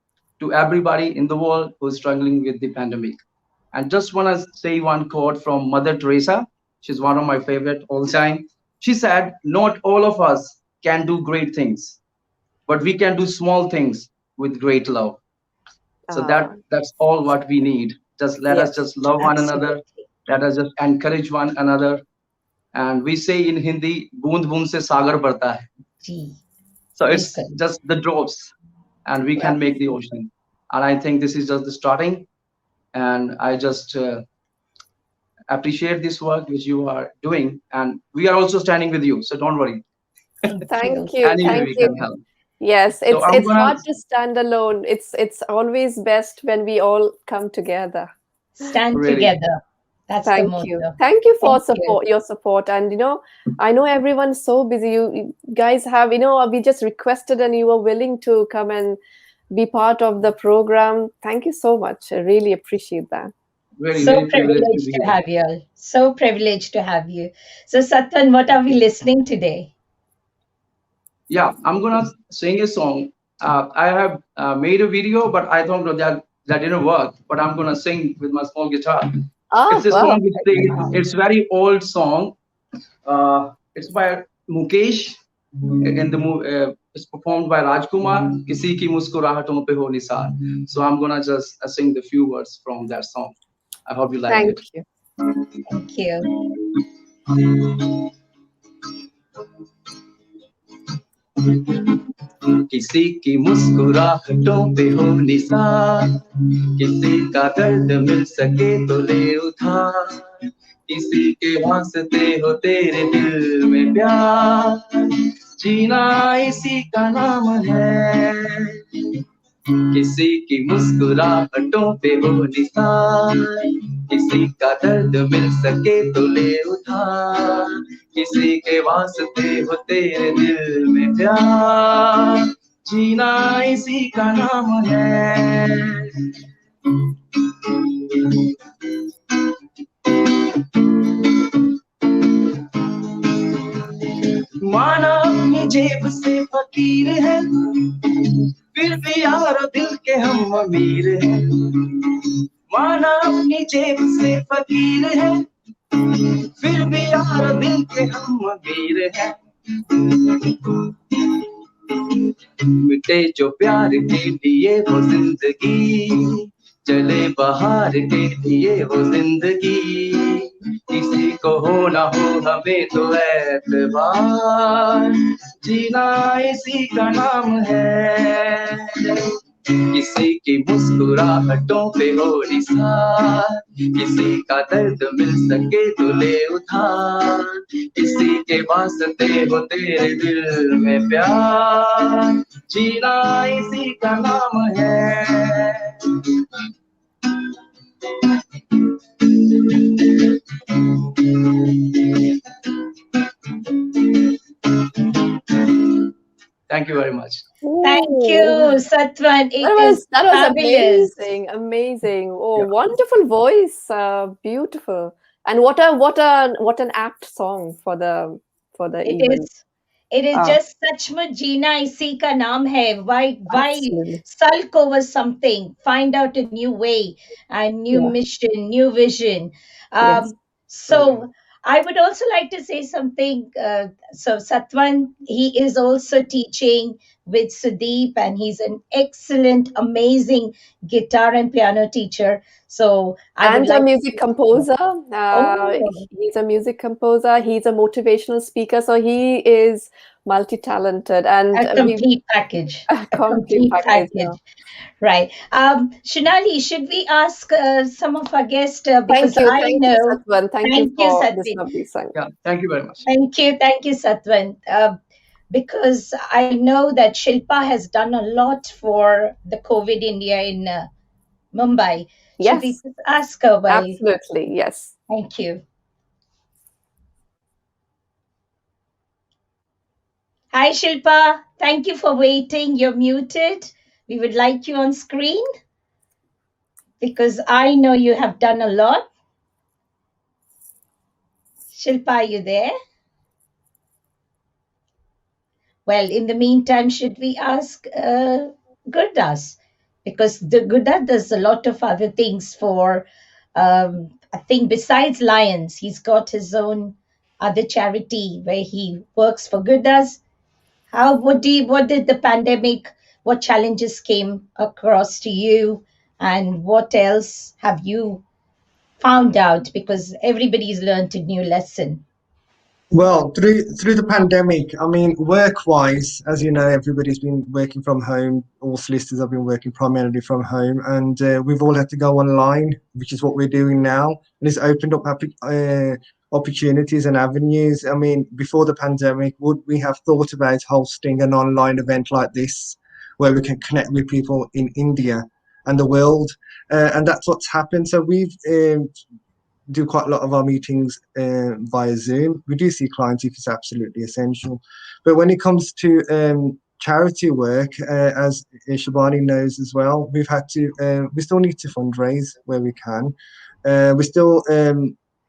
to everybody in the world who's struggling with the pandemic. And just want to say one quote from Mother Teresa. She's one of my favorite all time. She said, "Not all of us can do great things, but we can do small things with great love." So Ah, that's all what we need. Just let us yes. just love one another. Absolutely. Let us just encourage one another. And we say in Hindi, "Boond boond se sagar barta hai." Gee, So it's bilkul. just the drops, and we can make the Absolutely. ocean. And I think this is just the starting. And I just appreciate this work which you are doing, and we are also standing with you. So don't worry. Thank you. Thank you. Any way Thank we you. can help. Yes, So I'm it's gonna hard to stand alone. It's always best when we all come together. Stand really. together. That's the Thank you. motto. Thank you for Thank you. support, your support. And I know everyone's so busy. You guys have, we just requested and you were willing to come and be part of the program. Thank you so much. I really appreciate that. Really, So very privileged to privileged be to here. have you all. So privileged to have you. So, Satwan, what are we listening today? Yeah, I'm gonna sing a song. I have made a video, but I thought that didn't work. But I'm gonna sing with my small guitar. It's Ah, a song. perfect. It's very old song. It's by Mukesh. In the movie, it's performed by Rajkumar. किसी की मुस्कुराहटों पे हो Nisar. So I'm gonna just sing the few words from that song. I hope you like Thank it. you. Thank you. किसी की मुस्कुराहटों पे हो निसार, किसी का दर्द मिल सके तो ले उधार, किसी के वास्ते हो तेरे दिल में प्यार, जीना इसी का नाम है, किसी की मुस्कुराहटों पे हो निसार, किसी का दर्द मिल सके तो ले उधार, किसी के वास्ते हो तेरे दिल में प्यार, जीना इसी का नाम है। माना अपनी जेब से फकीर है, फिर भी यार दिल के हम अमीर हैं। माना अपनी जेब से फकीर है, फिर भी यार दिल के हम अमीर हैं। मिटे जो प्यार के लिए वो जिंदगी, चले बाहर के लिए वो जिंदगी, किसी को हो ना हो हमें तो एतबार, जीना इसी का नाम है, किसी की मुस्कुराहटों पे हो निसार, किसी का दर्द मिल सके तो ले उधार, किसी के वास्ते हो तेरे दिल में प्यार, जीना इसी का नाम है। Thank you very much. Thank you, Ooh, Satwan. It that is was fabulous. amazing, amazing. Oh, Yeah. wonderful voice, beautiful. And what an apt song for the It event. is. It is Ah, just सचमुच जीना इसी का नाम है. Why absolutely. sulk over something? Find out a new way, a new Yeah. mission, new vision. Yes. Um, so I would also like to say something. So Satwan, he is also teaching with Sudip, and he's an excellent, amazing guitar and piano teacher. So I would And a like music composer. oh, He's a music composer. He's a motivational speaker. So he is multi-talented and a complete package. a A complete complete package. Yeah. package. Right. Shonali, should we ask some of our guests because Thank you. I Thank you, know. Satwan. Thank you Thank you, for this Satwant. lovely song. Yeah, thank you very much. Thank you, Satwant. Because I know that Shilpa has done a lot for the COVID India in Mumbai. Should we Yes, just ask her while? absolutely. Yes. Thank you. Hi, Shilpa. Thank you for waiting. You're muted. We would like you on screen because I know you have done a lot. Shilpa, are you there? Well, in the meantime, should we ask Gurdas? Because the Gurdas does a lot of other things for, I think, besides Lions, he's got his own other charity where he works for Gurdas. What did the pandemic, what challenges came across to you, and what else have you found out? Because everybody's learned a new lesson. Well, through the pandemic, I mean, work-wise, as you know, everybody's been working from home. All solicitors have been working primarily from home, and we've all had to go online, which is what we're doing now. And it's opened up opportunities and avenues. I mean, before the pandemic, would we have thought about hosting an online event like this, where we can connect with people in India and the world? And that's what's happened. So we've do quite a lot of our meetings via Zoom. We do see clients if it's absolutely essential. But when it comes to charity work, as Shibani knows as well, we still need to fundraise where we can. We still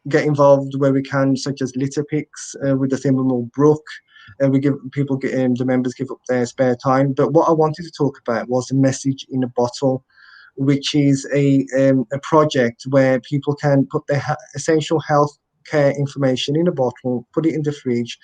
get involved where we can, such as litter picks with the Thimblewell Brook. And we give people, the members give up their spare time. But what I wanted to talk about was the message in a bottle, which is a project where people can put their essential health care information in a bottle, put it in the fridge,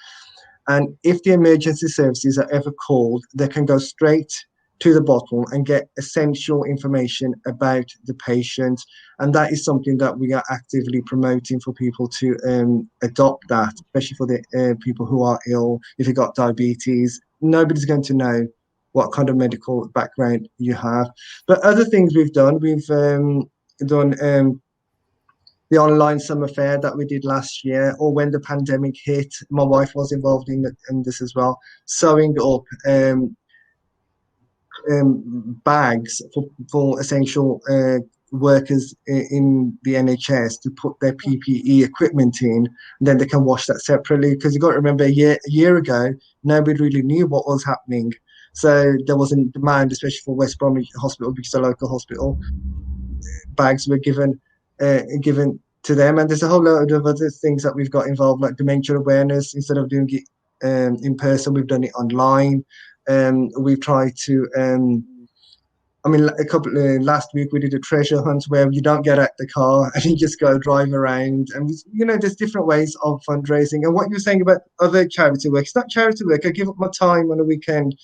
and if the emergency services are ever called, they can go straight to the bottle and get essential information about the patient. And that is something that we are actively promoting for people to adopt that, especially for the people who are ill. If you've got diabetes, nobody's going to know what kind of medical background you have. But other things we've done the online summer fair that we did last year, or when the pandemic hit, my wife was involved in this as well, sewing up bags for essential workers in the NHS to put their PPE equipment in, and then they can wash that separately. Because you've got to remember, a year ago, nobody really knew what was happening. So there wasn't demand, especially for West Bromwich Hospital, because it's a local hospital. Bags were given to them, and there's a whole load of other things that we've got involved, like dementia awareness. Instead of doing it in person, we've done it online. We've tried to I mean, last week we did a treasure hunt where you don't get out the car and you just go drive around, and there's different ways of fundraising. And what you were saying about other charity work, it's not charity work. I give up my time on a weekend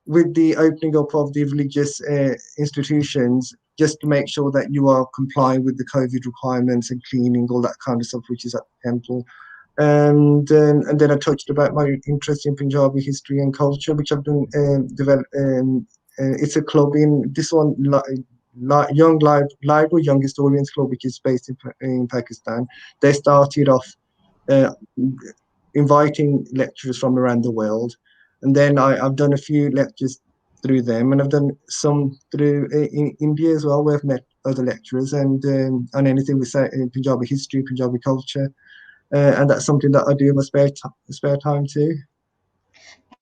with the opening up of the religious institutions, just to make sure that you are complying with the COVID requirements and cleaning, all that kind of stuff, which is at the temple. And then I touched about my interest in Punjabi history and culture, which I've done develop. It's a club in this one, Young Library Young Historians Club, which is based in Pakistan. They started off inviting lecturers from around the world, and then I've done a few lectures through them, and I've done some through in India as well, where I've met other lecturers and on anything with Punjabi history, Punjabi culture, and that's something that I do in my spare time too.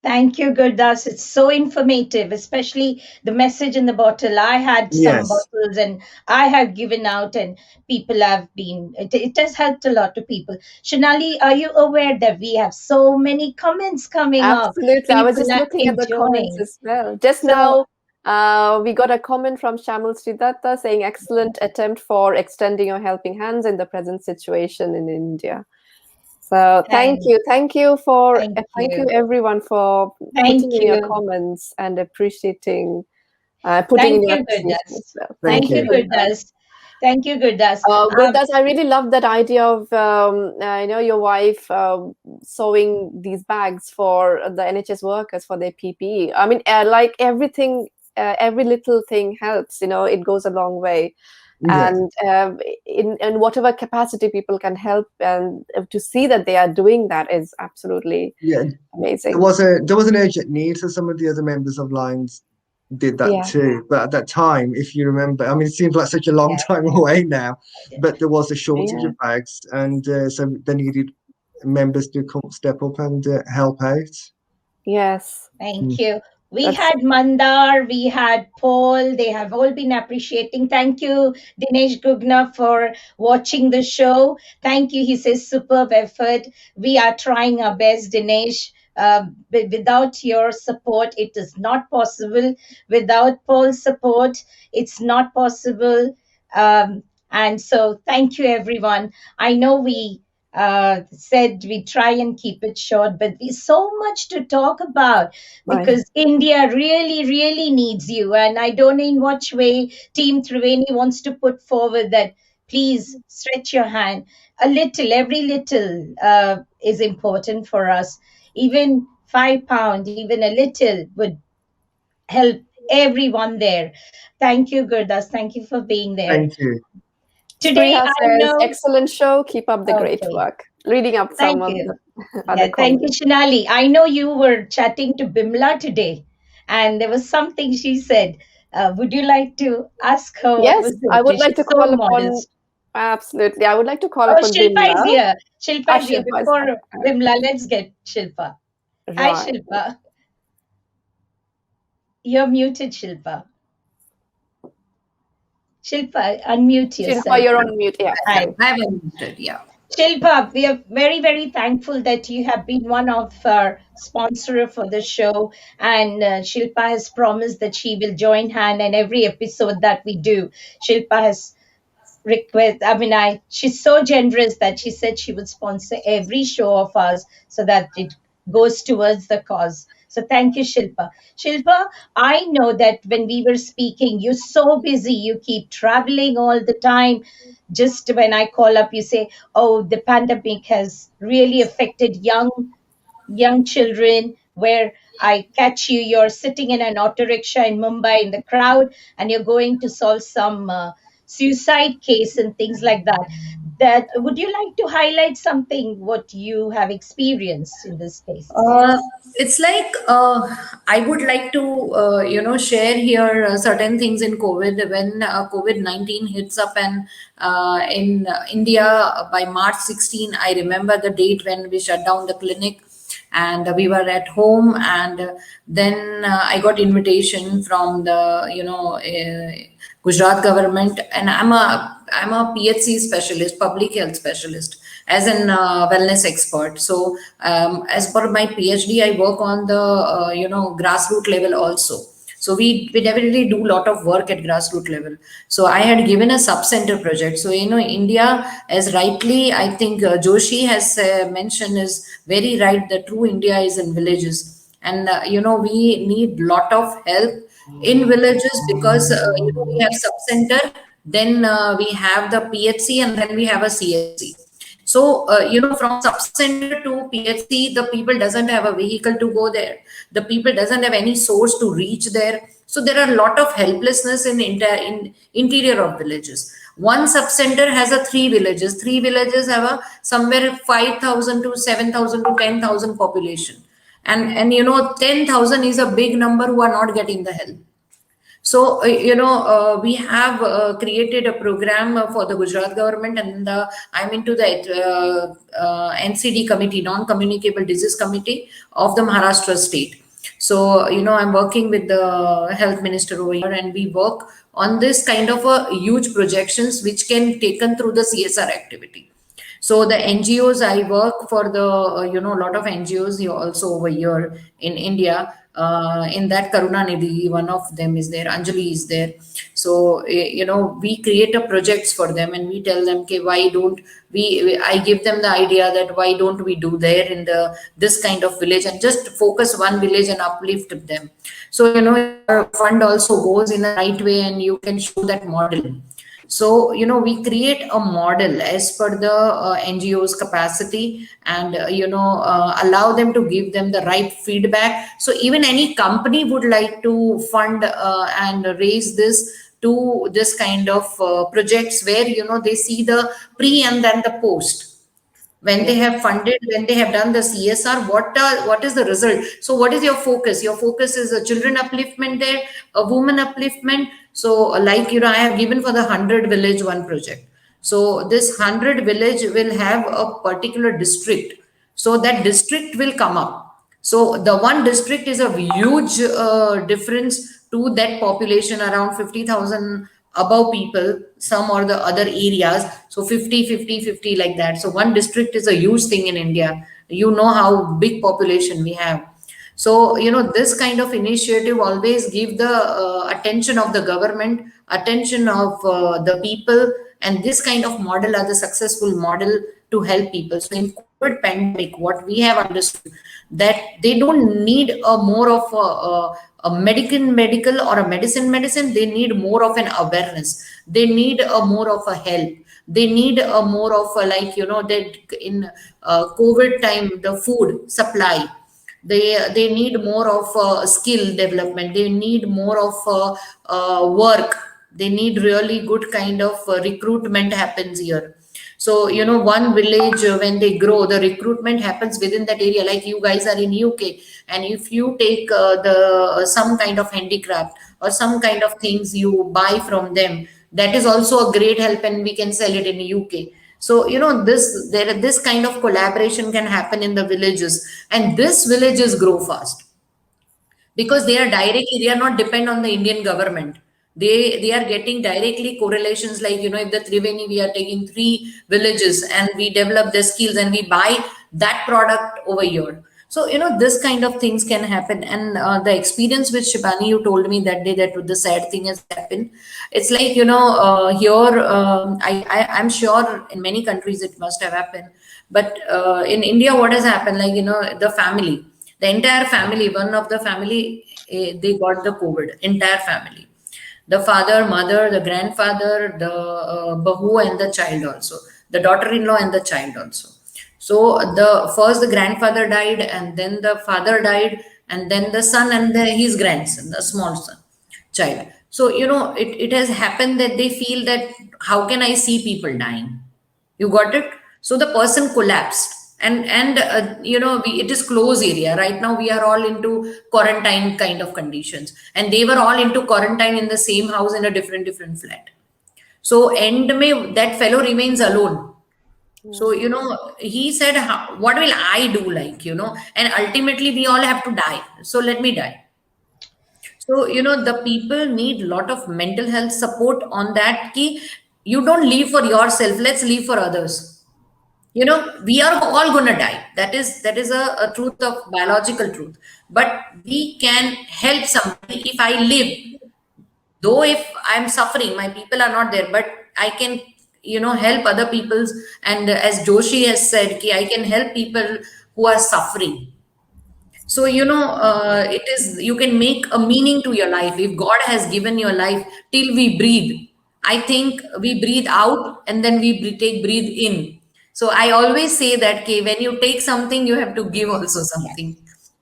Thank you, Gurdas. It's so informative, especially the message in the bottle. I had some Yes. bottles and I have given out, and people have it has helped a lot of people. Shonali, are you aware that we have so many comments coming up? Absolutely. I was People just are looking at the comments enjoying. as well. Just So, now, we got a comment from Shamul Sridatta saying, excellent attempt for extending your helping hands in the present situation in India. So thank you for Thank you. everyone for Thank putting in your you. comments and appreciating, putting Thank in your you, appreciation Gurdas. as well. Thank Thank you, you. Gurdas. Thank you, Gurdas. Gurdas, I really love that idea of your wife sewing these bags for the NHS workers for their PPE. I mean, like everything, every little thing helps. It goes a long way. Yeah. And in whatever capacity people can help, and to see that they are doing that is absolutely Yeah. amazing. There was an urgent need, so some of the other members of Lines did that Yeah. too. But at that time, if you remember, I mean, it seems like such a long time away now, but there was a shortage of bags, and so they needed members to step up and help out. Yes. Thank you. We That's had Mandar, we had Paul. They have all been appreciating. Thank you, Dinesh Gugna, for watching the show. Thank you. He says, superb effort. We are trying our best, Dinesh. But without your support, it is not possible. Without Paul's support, it's not possible. And so, thank you, everyone. I know we said we try and keep it short, but there's so much to talk about right. because India really, really needs you. And I don't know in what way Team Triveni wants to put forward that please stretch your hand a little, every little is important for us. Even £5, even a little would help everyone there. Thank you, Gurdas. Thank you for being there. Thank you. Today, Spriya I says, know. excellent show. Keep up the great Okay. work. Reading up Thank some of you. the other Thank you, comments. Sonali. I know you were chatting to Bimla today, and there was something she said. Would you like to ask her what Yes, was I it? would like She's to so call upon. modest. Absolutely, I would like to call Oh, upon Shilpa is Bimpla. here. Shilpa is here. Shilpa is Before back. Bimla, let's get Shilpa. Hi, Right. Shilpa. You're muted, Shilpa. Shilpa, unmute yourself. Shilpa, you're on mute. Yeah. Hi. I'm unmuted, yeah. Shilpa, we are very, very thankful that you have been one of our sponsor for the show. And Shilpa has promised that she will join hand in every episode that we do. Shilpa has she's so generous that she said she would sponsor every show of ours so that it goes towards the cause. So thank you, Shilpa. Shilpa, I know that when we were speaking, you're so busy, you keep traveling all the time. Just when I call up, you say, oh, the pandemic has really affected young children, where I catch you, you're sitting in an auto rickshaw in Mumbai in the crowd, and you're going to solve some suicide case and things like that. That would you like to highlight something what you have experienced in this cases? It's like I would like to share here certain things in COVID when COVID-19 hits up, and in India by March 16, I remember the date when we shut down the clinic, and we were at home, and then I got invitation from the Gujarat government, and I'm a PHC specialist, public health specialist, as an wellness expert. So as per my PhD, I work on the grassroots level also. So we definitely do a lot of work at grassroots level. So I had given a sub-center project. So India, as rightly I think Joshi has mentioned, is very right. The true India is in villages, and we need lot of help in villages because we have sub-center, then we have the PHC, and then we have a CHC. So from sub-center to PHC, the people doesn't have a vehicle to go there. The people doesn't have any source to reach there. So there are a lot of helplessness in interior of villages. One sub-center has a three villages. Three villages have a somewhere 5,000 to 7,000 to 10,000 population, and 10,000 is a big number who are not getting the help. So, we have created a program for the Gujarat government, and I'm into the NCD committee, Non-Communicable Disease Committee of the Maharashtra state. So, I'm working with the health minister over here, and we work on this kind of a huge projections which can taken through the CSR activity. So the NGOs I work for, the a lot of NGOs here also over here in India. In that Karuna Nidhi, one of them is there, Anjali is there. So we create a projects for them, and we tell them, okay, why don't I give them the idea that why don't we do there in this kind of village, and just focus one village and uplift them. So your fund also goes in a right way, and you can show that model. So we create a model as per the NGO's capacity, and allow them to give them the right feedback. So even any company would like to fund and raise this to this kind of projects, where they see the pre and then the post. When they have funded, when they have done the CSR, what is the result? So what is your focus? Your focus is a children upliftment there, a woman upliftment. So like I have given for the 100 village one project. So this 100 village will have a particular district, so that district will come up. So the one district is a huge difference to that population, around 50,000 above people, some or the other areas. So 50, 50, 50 like that. So one district is a huge thing in India. You know how big population we have. So this kind of initiative always give the attention of the government, attention of the people, and this kind of model are the successful model to help people. So in COVID pandemic, what we have understood, that they don't need a more of a medical or a medicine. They need more of an awareness. They need a more of a help. They need a more of a, like that in COVID time, the food supply. They need more of skill development. They need more of work. They need really good kind of recruitment happens here. So one village, when they grow, the recruitment happens within that area. Like you guys are in UK, and if you take the some kind of handicraft or some kind of things you buy from them, that is also a great help, and we can sell it in UK. So this kind of collaboration can happen in the villages, and this villages grow fast, because they are not depend on the Indian government. They are getting directly correlations, like if the Triveni, we are taking 3 villages and we develop the skills and we buy that product over here. So this kind of things can happen. And the experience with Shibani, you told me that day, that the sad thing has happened. It's like here, I'm sure in many countries it must have happened, but in India, what has happened, like the family, the entire family, one of the family, they got the COVID, entire family, the father, mother, the grandfather, the bahu, and the child also, the daughter-in-law and the child also. So the grandfather died, and then the father died, and then the son, and his grandson, the small son, child. So it has happened that they feel that, how can I see people dying? You got it? So the person collapsed, and it is close area right now. We are all into quarantine kind of conditions, and they were all into quarantine in the same house in a different flat. So end May, that fellow remains alone. So he said, what will I do, like and ultimately we all have to die, so let me die. So the people need lot of mental health support on that key. You don't live for yourself, let's live for others. We are all gonna die. That is a truth of biological truth. But we can help somebody. If I live, though if I'm suffering, my people are not there, but I can help other people's. And as Joshi has said, I can help people who are suffering. So it is, you can make a meaning to your life. If God has given your life till we breathe, I think we breathe out, and then we breathe in. So I always say that, when you take something, you have to give also something.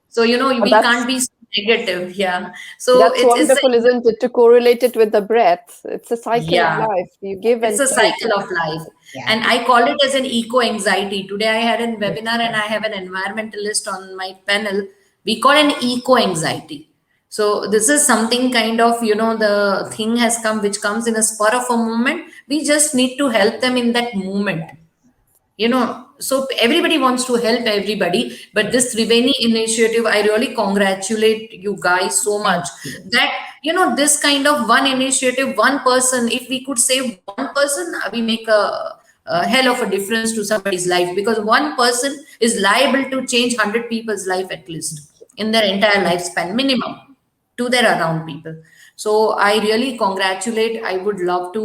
So we can't be so negative. Yeah. So that's it's wonderful, isn't it? To correlate it with the breath. It's a cycle of life. You give and it's a take. cycle of life. And I call it as an eco anxiety. Today I had a webinar, and I have an environmentalist on my panel. We call an eco anxiety. So this is something kind of, the thing has come, which comes in a spur of a moment. We just need to help them in that moment. So everybody wants to help everybody, but this Triveni initiative, I really congratulate you guys so much, that this kind of one initiative, one person, if we could save one person, we make a hell of a difference to somebody's life, because one person is liable to change 100 people's life at least in their entire lifespan minimum, to their around people. So I really congratulate. I would love to,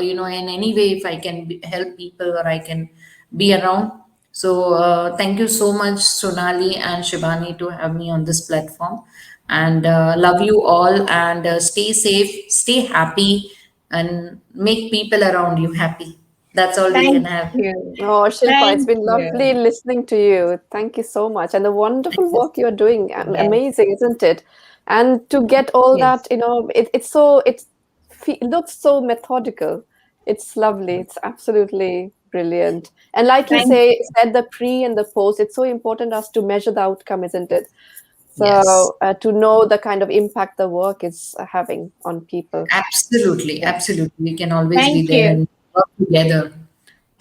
in any way, if I can help people or I can be around. So thank you so much, Sonali and Shibani, to have me on this platform. And love you all, and stay safe, stay happy, and make people around you happy. That's all we can Thank have. you. Oh, Shilpa, it's Thank been lovely you. listening to you. Thank you so much. And the wonderful work you're doing. Yes. Amazing, isn't it? And to get all that, Yes. it looks so methodical. It's lovely. It's absolutely brilliant. And like you Thank said the pre and the post, it's so important us to measure the outcome, isn't it? Yes, So to know the kind of impact the work is having on people. absolutely, Yeah. absolutely. We can always be thank there you. and work together.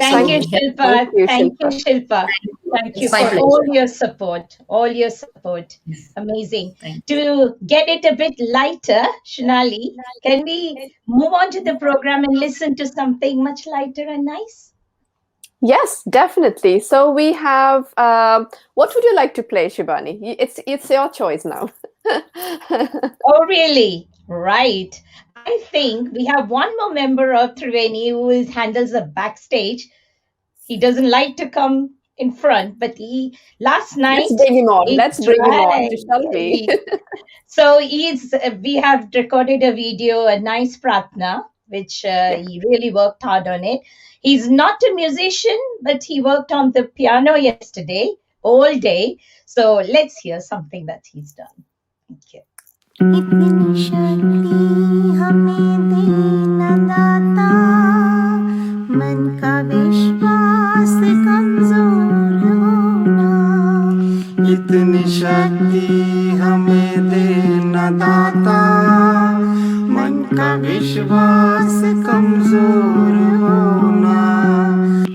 Thank Thank you, So, you. Thank Shilpa. you, Thank you, Shilpa. Shilpa. thank you. Thank It's you my for all pleasure. your support. All your support. Yes, Amazing. thank you. To get it a bit lighter, Shonali, can we move on to the program and listen to something much lighter and nice? Yes, definitely. So we have. What would you like to play, Shibani? It's your choice now. Oh, really? Right. I think we have one more member of Triveni who handles the backstage. He doesn't like to come in front, but he last Let's night bring him on. he Let's bring him on, tried. shall we? So we have recorded a video, a nice pratna, which Yeah. he really worked hard on it. He's not a musician, but he worked on the piano yesterday, all day. So let's hear something that he's done. Thank you. इतनी शक्ति हमें देना दाता मन का विश्वास कमजोर होना इतनी शक्ति हमें देना दाता मन का विश्वास कमजोर होना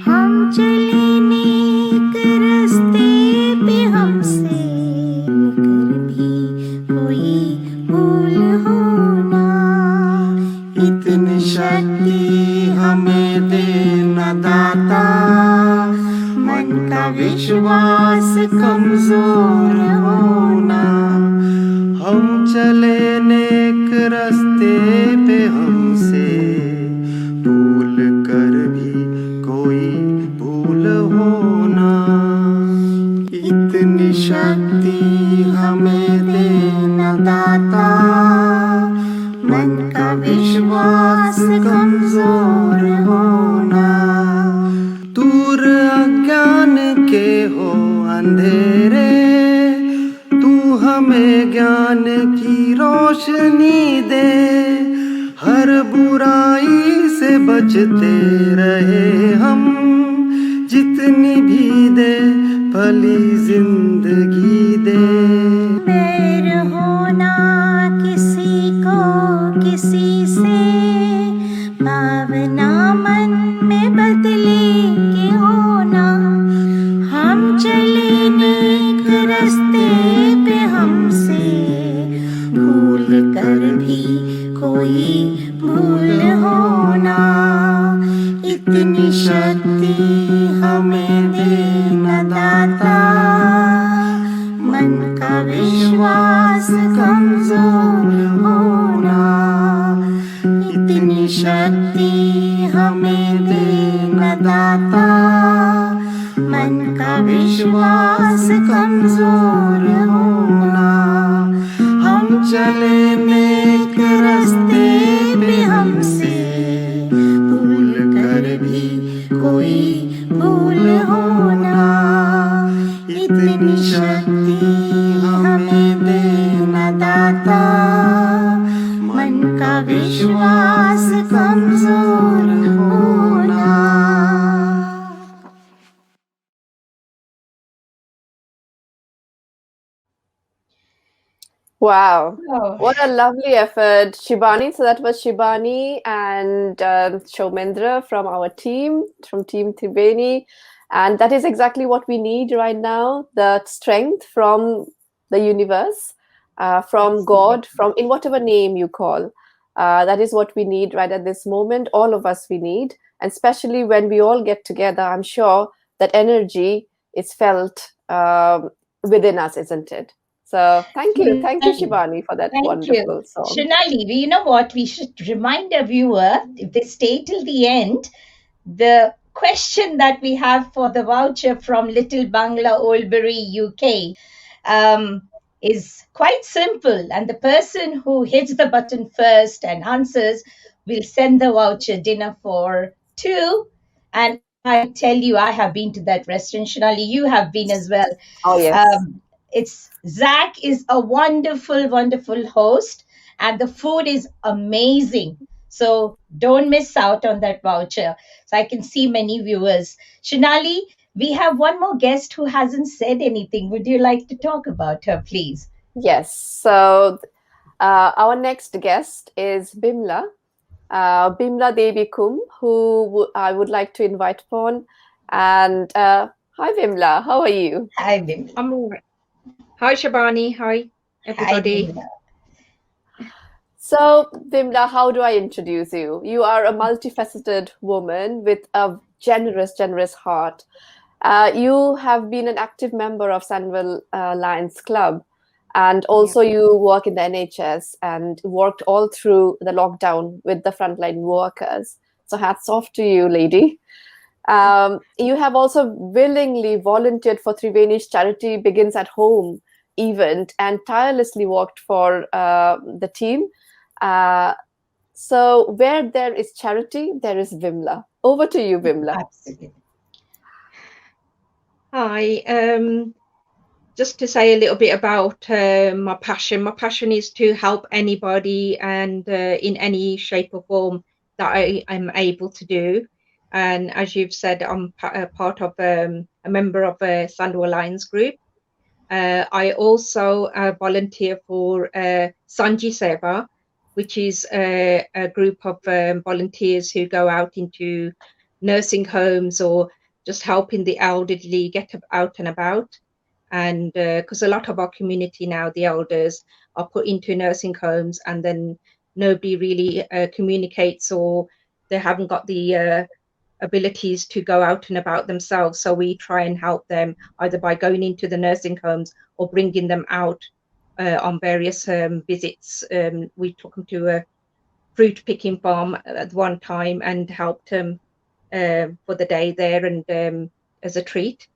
हम चले नेक रास्ते पे हमसे कर भी कोई भूल होना इतनी शक्ति हमें देना दाता मन का विश्वास कमजोर होना हम चले नेक रास्ते पे हमसे भूल कर भी कोई भूल होना इतनी शक्ति हमें देना दाता मन का विश्वास कमजोर होना दूर अज्ञान के हो अंधेरे तू हमें ज्ञान की रोशनी दे हर बुराई से बचते रहे हम जितनी भी दे भली जिंदगी दे बैर होना किसी को किसी से भावना मन में बदले के होना हम चले नेक रास्ते पे हमसे भूल कर भी कोई भूल होना इतनी शक्ति हमें देना दाता मन का विश्वास कमजोर होना इतनी शक्ति हमें देना दाता मन का विश्वास कमजोर होना हम चले नेक रास्ते पे हमसे भूल कर भी कोई भूल होना इतनी शक्ति हमें देना दाता मन का विश्वास कमजोर होना Wow. Oh, What a lovely effort, Shibani. So that was Shibani and Soumendra from our team, from Team Triveni. And that is exactly what we need right now, the strength from the universe, from God, from in whatever name you call. That is what we need right at this moment. All of us we need. And especially when we all get together, I'm sure that energy is felt within us, isn't it? So thank you Shibani for that Thank you. wonderful song. Shonali, you know what? We should remind our viewer, if they stay till the end, the question that we have for the voucher from Little Bangla, Oldbury, UK, is quite simple. And the person who hits the button first and answers will send the voucher dinner for two. And I tell you, I have been to that restaurant. Shonali, you have been as well. Oh yes. Zach is a wonderful, wonderful host, and the food is amazing. So don't miss out on that voucher. So I can see many viewers. Shonali, we have one more guest who hasn't said anything. Would you like to talk about her, please? Yes. So our next guest is Bimpla Devi Khumb, who I would like to invite upon. And hi Bimpla, how are you? Hi, Bimpla. I'm all right. Hi, Shibani. Hi, everybody. Hi, so, Bimpla, how do I introduce you? You are a multifaceted woman with a generous heart. You have been an active member of Sandwell Lions Club, and also you work in the NHS and worked all through the lockdown with the frontline workers. So hats off to you, lady. You have also willingly volunteered for Triveni's Charity Begins at Home event and tirelessly worked for the team. So where there is charity, there is Bimpla. Over to you, Bimpla. Absolutely. Hi. Just to say a little bit about my passion. My passion is to help anybody and in any shape or form that I'm able to do. And as you've said, I'm part of a member of a Sandwell Lions group. I also volunteer for Sanji Seva, which is a group of volunteers who go out into nursing homes or just helping the elderly get out and about. And because a lot of our community now, the elders are put into nursing homes and then nobody really communicates, or they haven't got the abilities to go out and about themselves. So we try and help them either by going into the nursing homes or bringing them out on various visits. We took them to a fruit picking farm at one time and helped them for the day there and as a treat.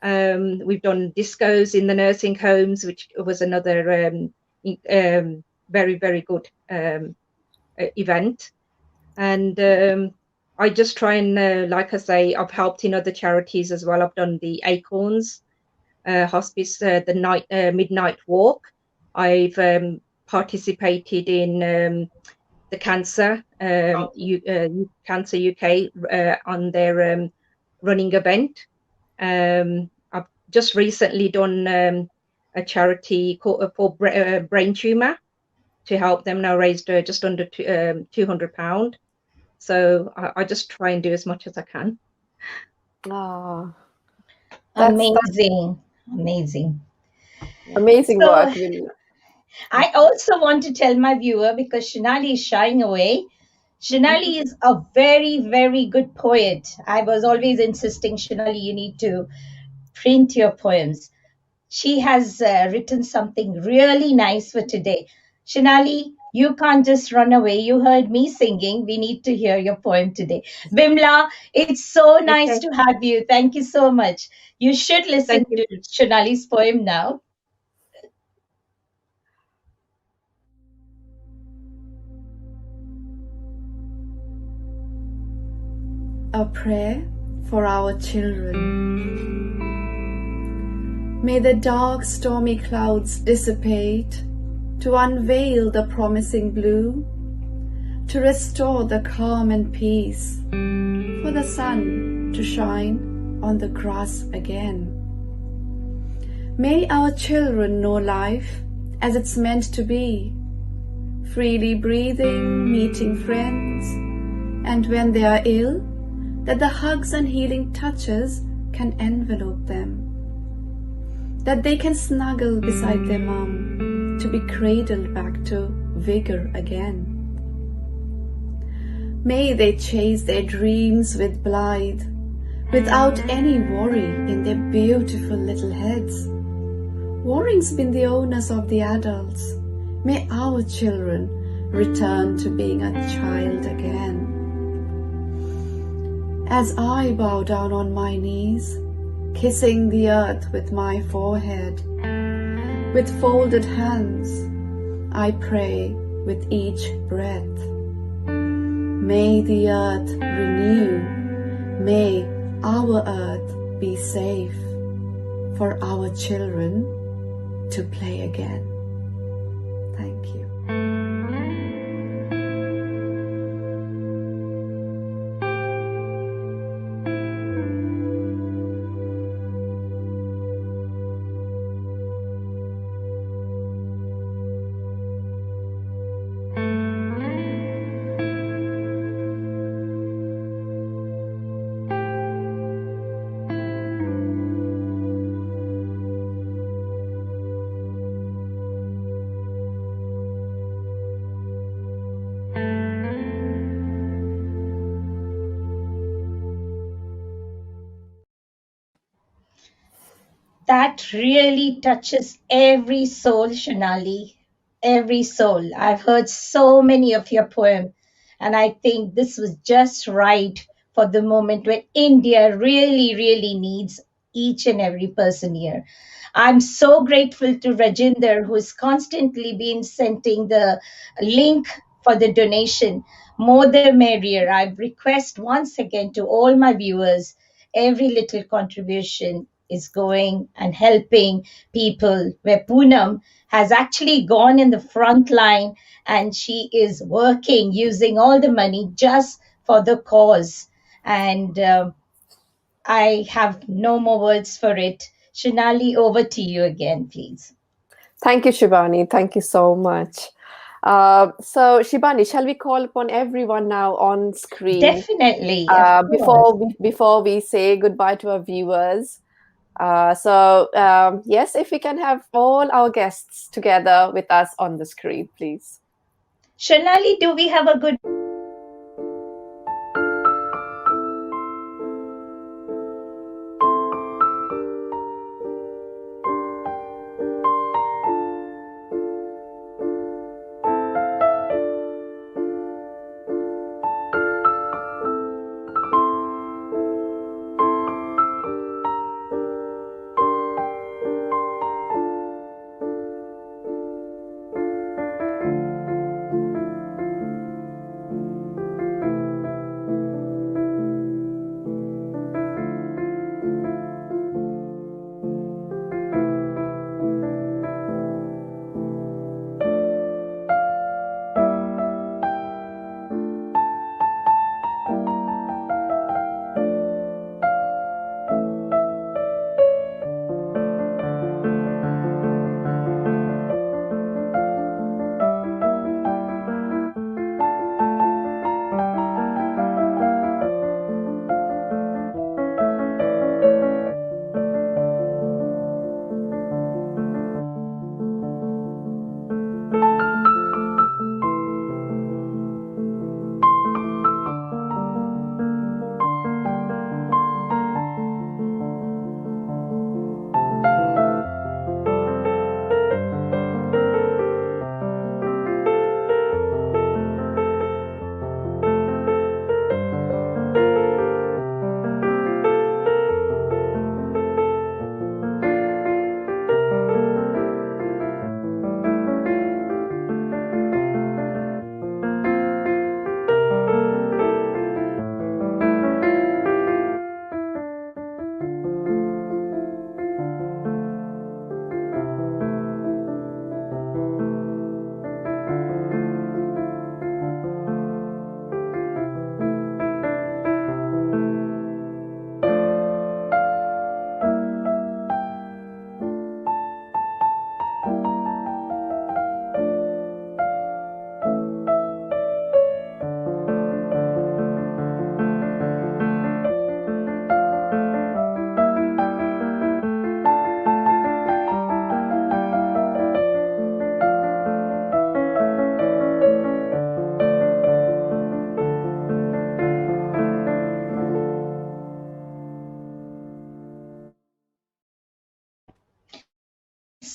We've done discos in the nursing homes, which was another very good event. And I just try and, like I say, I've helped in other charities as well. I've done the Acorns Hospice, the midnight walk. I've participated in the Cancer Cancer UK on their running event. I've just recently done a charity for brain tumor to help them. Now raised just under £200. So I just try and do as much as I can. Oh, amazing work. I also want to tell my viewer, because Shonali is shying away, Shonali is a very good poet. I was always insisting, Shonali, you need to print your poems. She has written something really nice for today. Shonali, you can't just run away. You heard me singing. We need to hear your poem today. Bimpla, it's so nice to have you. Thank you so much. You should listen to Shonali's poem now. A prayer for our children. May the dark stormy clouds dissipate to unveil the promising blue, to restore the calm and peace, for the sun to shine on the grass again. May our children know life as it's meant to be, freely breathing, meeting friends, and when they are ill, that the hugs and healing touches can envelope them, that they can snuggle beside their mom to be cradled back to vigor again. May they chase their dreams with blithe, without any worry in their beautiful little heads, Warring's been the onus of the adults. May our children return to being a child again. As I bow down on my knees, kissing the earth with my forehead, with folded hands, I pray with each breath. May the earth renew, may our earth be safe for our children to play again. Thank you. That really touches every soul, Shonali. Every soul. I've heard so many of your poems, and I think this was just right for the moment when India really, really needs each and every person here. I'm so grateful to Rajinder, who's constantly been sending the link for the donation. More the merrier. I request once again to all my viewers, every little contribution is going and helping people, where Poonam has actually gone in the front line and she is working using all the money just for the cause. And I have no more words for it. Shonali, over to you again, please. Thank you, Shibani. Thank you so much. So, Shibani, shall we call upon everyone now on screen Definitely, of course. before we say goodbye to our viewers? Yes, if we can have all our guests together with us on the screen, please. Shonali, do we have a good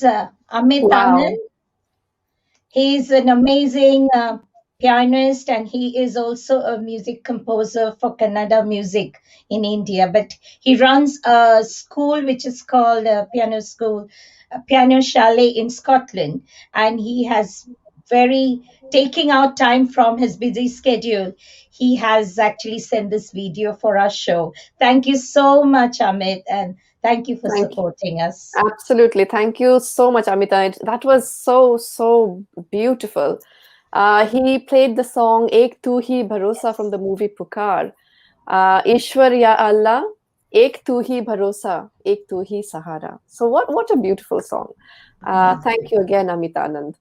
Amit Wow. Anand. He's an amazing pianist, and he is also a music composer for Kannada music in India. But he runs a school which is called a piano school, a piano chalet in Scotland, and he has very taking out time from his busy schedule. He has actually sent this video for our show. Thank you so much, Amit, and thank you for Thank you. supporting us. Absolutely. Thank you so much, Amita. That was so beautiful. He played the song Ek Tu Hi Bharosa from the movie Pukar. Ishwar Ya Allah, Ek Tu Hi Bharosa, Ek Tu Hi Sahara. So what a beautiful song. Thank you again, Amit Anand.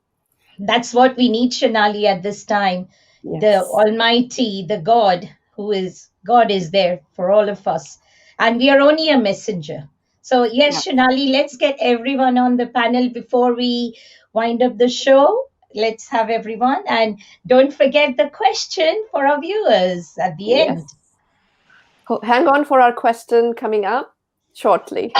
That's what we need, Shanali, at this time. Yes. The Almighty, the God, God is there for all of us. And we are only a messenger. So, yes, Yeah. Shanali, let's get everyone on the panel before we wind up the show. Let's have everyone. And don't forget the question for our viewers at the Yes. end. Hang on for our question coming up shortly.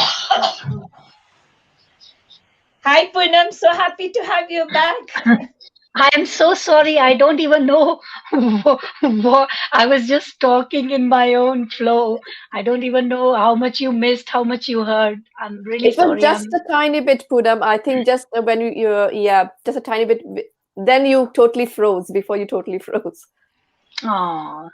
Hi, Poonam. So happy to have you back. I am so sorry. I don't even know what I was just talking in my own flow. I don't even know how much you missed, how much you heard. I'm really It was sorry. just a tiny bit, Poonam. I think just when yeah, just a tiny bit. Then you totally froze before you totally froze. Oh,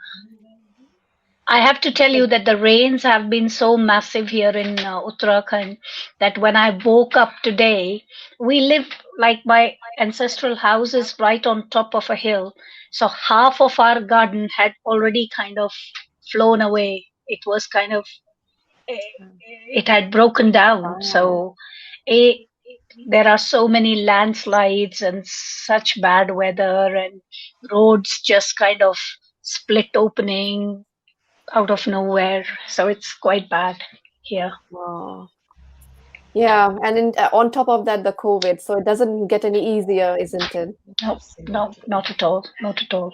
I have to tell you that the rains have been so massive here in Uttarakhand that when I woke up today, we live like my ancestral house is right on top of a hill. So half of our garden had already kind of flown away. It was kind of, it had broken down. Wow. So there are so many landslides and such bad weather, and roads just kind of split opening out of nowhere. So it's quite bad here. Wow. Yeah, and on top of that, the COVID, so it doesn't get any easier, isn't it? No, not at all. Not at all.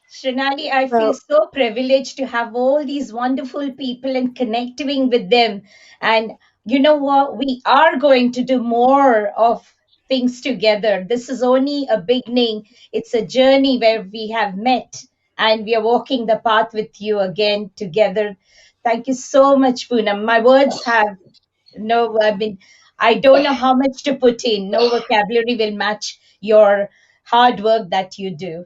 Shanali, I feel so privileged to have all these wonderful people and connecting with them. And you know what? We are going to do more of things together. This is only a beginning. It's a journey where we have met and we are walking the path with you again together. Thank you so much, Poonam. My words have no, I mean, I don't know how much to put in. No vocabulary will match your hard work that you do.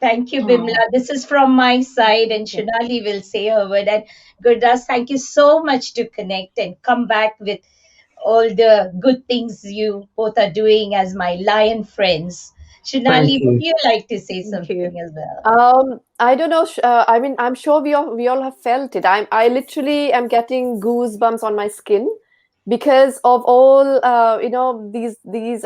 Thank you, Bimla. This is from my side, and Shonali will say her word. And Gurdas, thank you so much to connect and come back with all the good things you both are doing as my lion friends. Shonali, would you like to say something as well? I don't know. I mean, I'm sure we all have felt it. I literally am getting goosebumps on my skin because of all these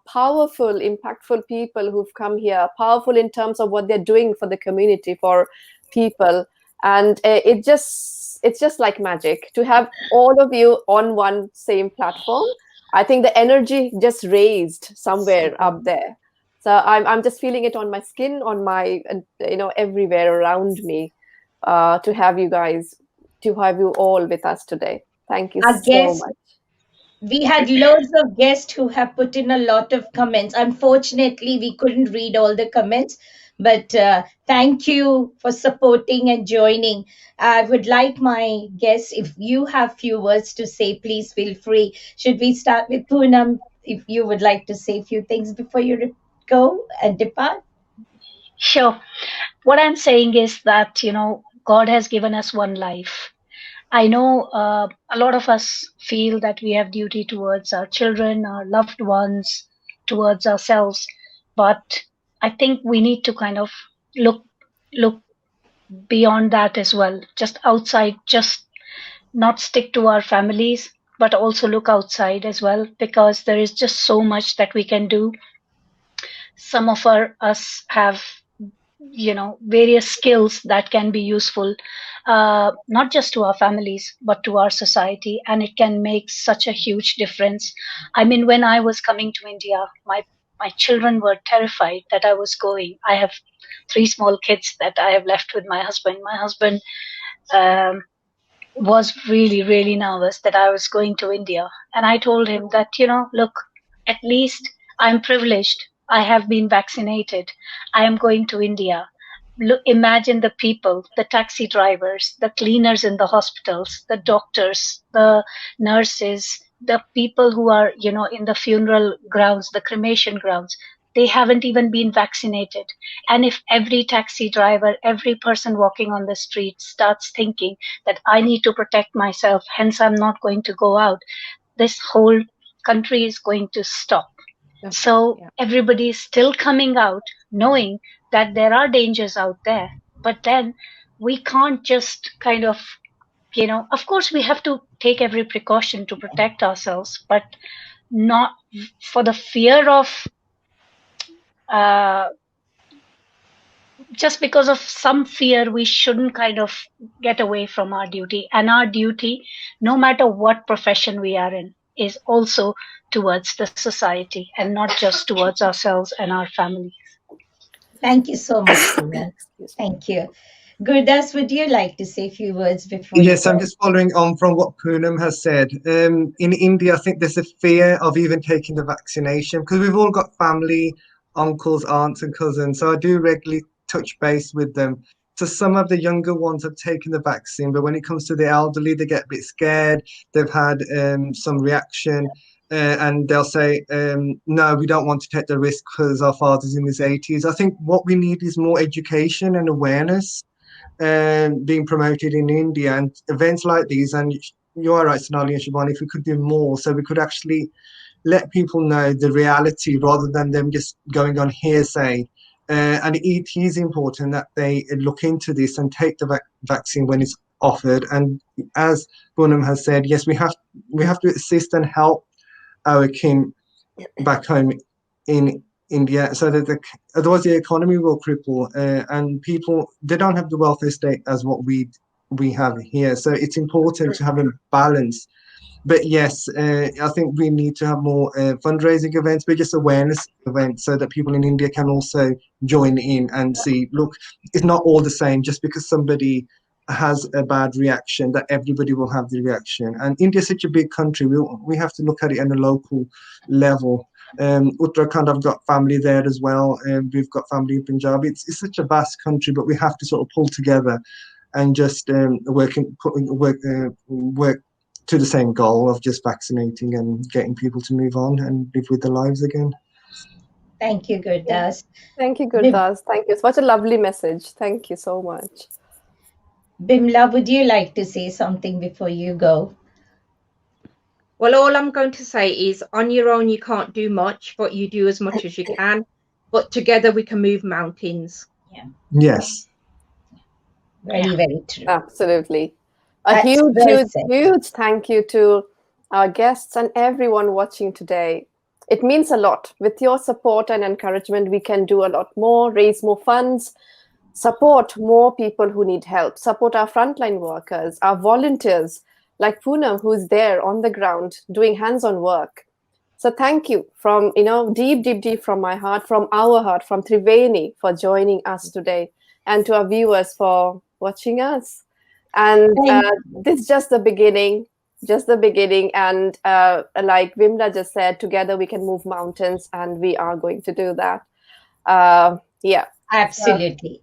powerful, impactful people who've come here. Powerful in terms of what they're doing for the community, for people, and it's just like magic to have all of you on one same platform. I think the energy just raised somewhere up there. So I'm just feeling it on my skin, on my everywhere around me, to have you guys, to have you all with us today. Thank you I so guess much. we had loads of guests who have put in a lot of comments. Unfortunately, we couldn't read all the comments, but thank you for supporting and joining. I would like my guests, if you have few words to say, please feel free. Should we start with Poonam? If you would like to say a few things before you go and depart. Sure. What I'm saying is that, God has given us one life. I know a lot of us feel that we have duty towards our children, our loved ones, towards ourselves, but I think we need to kind of look beyond that as well. Just outside, just not stick to our families, but also look outside as well, because there is just so much that we can do. Some of us have various skills that can be useful, not just to our families but to our society, and it can make such a huge difference. I mean, when I was coming to India, my children were terrified that I was going. I have 3 small kids that I have left with my husband. My husband was really, really nervous that I was going to India. And I told him that, look, at least I'm privileged. I have been vaccinated. I am going to India. Look, imagine the people, the taxi drivers, the cleaners in the hospitals, the doctors, the nurses, the people who are, in the funeral grounds, the cremation grounds. They haven't even been vaccinated. And if every taxi driver, every person walking on the street starts thinking that I need to protect myself, hence I'm not going to go out, this whole country is going to stop. So everybody is still coming out knowing that there are dangers out there, but then we can't just kind of, of course we have to take every precaution to protect ourselves, but not for the fear of just because of some fear, we shouldn't kind of get away from our duty. And our duty, no matter what profession we are in, is also towards the society and not just towards ourselves and our families. Thank you so much, Poonam. Thank you. Gurdas, would you like to say a few words before Yes, you go? I'm just following on from what Poonam has said. In India, I think there's a fear of even taking the vaccination because we've all got family, uncles, aunts, and cousins. So I do regularly touch base with them. So some of the younger ones have taken the vaccine, but when it comes to the elderly, they get a bit scared. They've had some reaction. And they'll say, no, we don't want to take the risk because our father's in his 80s. I think what we need is more education and awareness being promoted in India and events like these. And you are right, Sonali and Shibani, if we could do more, so we could actually let people know the reality rather than them just going on hearsay. And it is important that they look into this and take the vaccine when it's offered. And as Poonam has said, yes, we have to assist and help our kin back home in India, so that otherwise the economy will cripple, and people, they don't have the welfare state as what we have here. So it's important to have a balance. But yes, I think we need to have more fundraising events, but just awareness events, so that people in India can also join in and see, look, it's not all the same. Just because somebody has a bad reaction, that everybody will have the reaction. And India is such a big country. We have to look at it on a local level. Uttarakhand, I've got family there as well. We've got family in Punjab. It's such a vast country, but we have to sort of pull together and just work to the same goal of just vaccinating and getting people to move on and live with their lives again. Thank you, Gurdas. Thank you, Gurdas. Thank you. Such a lovely message. Thank you so much. Bimla, would you like to say something before you go? Well, all I'm going to say is on your own, you can't do much, but you do as much as you can. But together we can move mountains. Yeah. Yes. Very, very true. Absolutely. That's Huge thank you to our guests and everyone watching today. It means a lot. With your support and encouragement, we can do a lot more, raise more funds, support more people who need help, support our frontline workers, our volunteers, like Poonam, who's there on the ground doing hands-on work. So thank you from, deep from my heart, from our heart, from Triveni for joining us today, and to our viewers for watching us. And this is just the beginning. And like Bimpla just said, together we can move mountains, and we are going to do that. Yeah. Absolutely.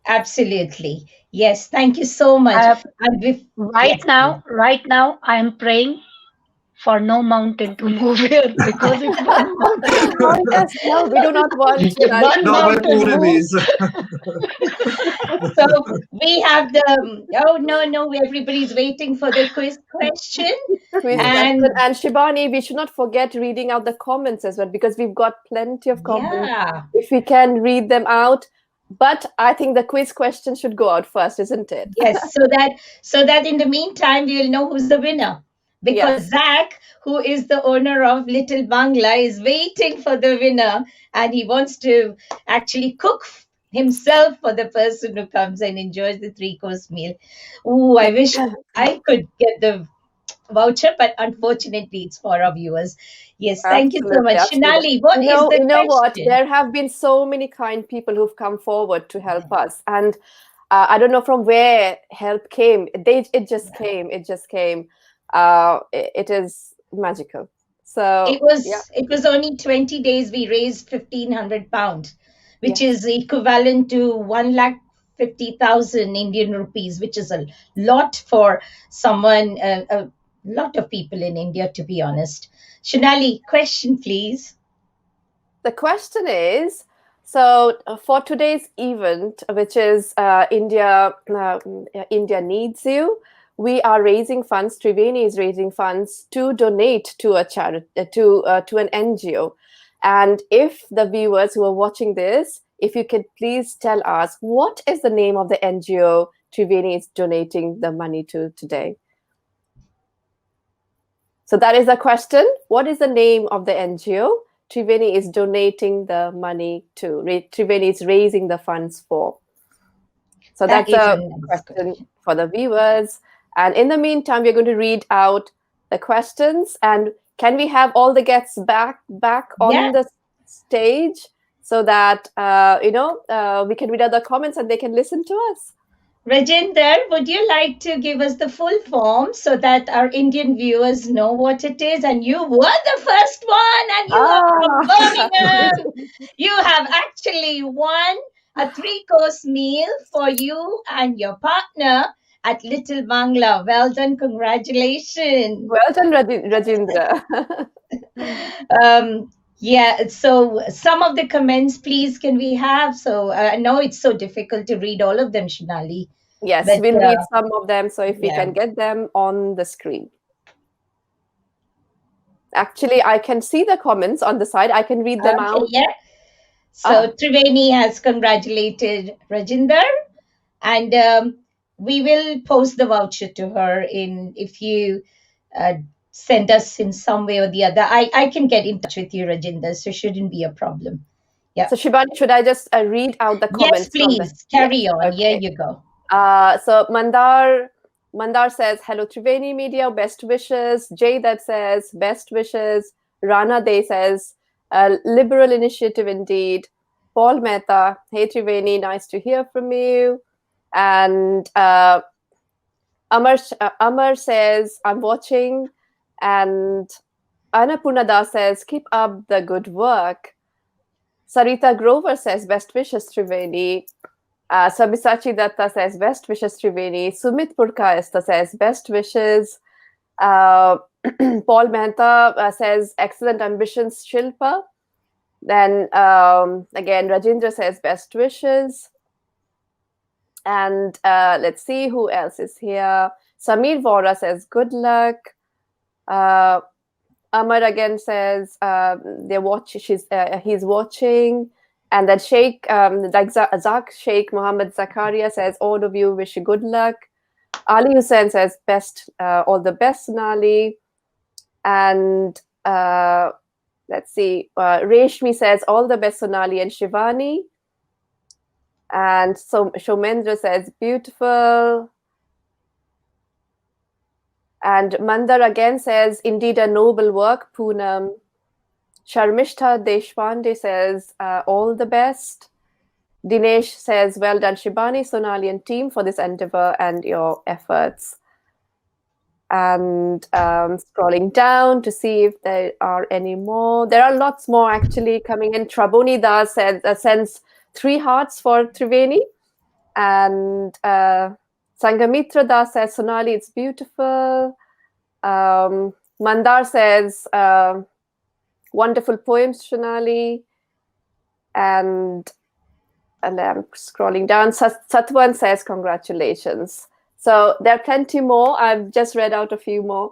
Yes, thank you so much. Right now, I am praying for no mountain to move here, because if one mountain, no, we do not want one mountain moves. So we have everybody's waiting for the quiz question. And Shibani, we should not forget reading out the comments as well, because we've got plenty of comments. Yeah. If we can read them out. But I think the quiz question should go out first, isn't it? Yes, so that in the meantime, we'll know who's the winner. Because Zach, who is the owner of Little Bangla, is waiting for the winner, and he wants to actually cook himself for the person who comes and enjoys the 3-course meal. Oh, I wish I could get the voucher, but unfortunately it's for our viewers. Yes, thank you so much. Sonali, what is the question? You know what? There have been so many kind people who've come forward to help us. And I don't know from where help came. It just came. It just came. It is magical. So It was only 20 days we raised £1,500, which is equivalent to 1,50,000 Indian rupees, which is a lot for someone, a lot of people in India, to be honest. Shanali, question, please. The question is, so for today's event, which is India Needs You, we are raising funds. Triveni is raising funds to donate to a charity, to an NGO. And if the viewers who are watching this, if you could please tell us, what is the name of the NGO Triveni is donating the money to today? So that is the question. What is the name of the NGO Triveni is donating the money to? Triveni is raising the funds for. So that's a question for the viewers. And in the meantime, we're going to read out the questions. And can we have all the guests back on the stage so that we can read out the comments and they can listen to us? Rajinder, would you like to give us the full form so that our Indian viewers know what it is? And you were the first one, and you are from Birmingham. You have actually won a 3-course meal for you and your partner at Little Bangla. Well done, congratulations. Well done, Rajindra. Yeah, so some of the comments, please, can we have? So I know it's so difficult to read all of them, Shanali. Yes, we'll read some of them. So if we can get them on the screen. Actually, I can see the comments on the side. I can read them out. Yeah. So Triveni has congratulated Rajinder, and we will post the voucher to her if you send us in some way or the other. I can get in touch with you, Rajinder, so shouldn't be a problem. Yeah. So Shibani, should I just read out the comments? Yes, please. Carry on. Okay. Here you go. So Mandar says, hello Triveni Media, best wishes. Jay that says, best wishes. Rana Day says, liberal initiative indeed. Paul Mehta, hey Triveni, nice to hear from you. And Amar says, I'm watching. And Annapurna Das says, keep up the good work. Sarita Grover says, best wishes Triveni. Sabisachhi Datta says, best wishes Triveni. Sumit Purkaista says, best wishes. Paul Mehta says, excellent ambitions, Shilpa. Then again, Rajindra says, best wishes. And let's see who else is here. Samir Vora says, good luck. Amar again says, he's watching. And then Sheikh Mohammed Zakaria says, all of you wish you good luck. Ali Hussain says, all the best, Sonali. And let's see, Reshmi says, all the best, Sonali and Shivani. And so Soumendra says, beautiful. And Mandar again says, indeed a noble work, Poonam. Sharmishta Deshpande says, all the best. Dinesh says, well done, Shibani, Sonali and team for this endeavor and your efforts. And scrolling down to see if there are any more. There are lots more actually coming in. Traboni Das sends 3 hearts for Triveni. And Sangamitra Das says, Sonali, it's beautiful. Mandar says, wonderful poems, Sonali. And I'm scrolling down. Satwant says, congratulations. So there are plenty more. I've just read out a few of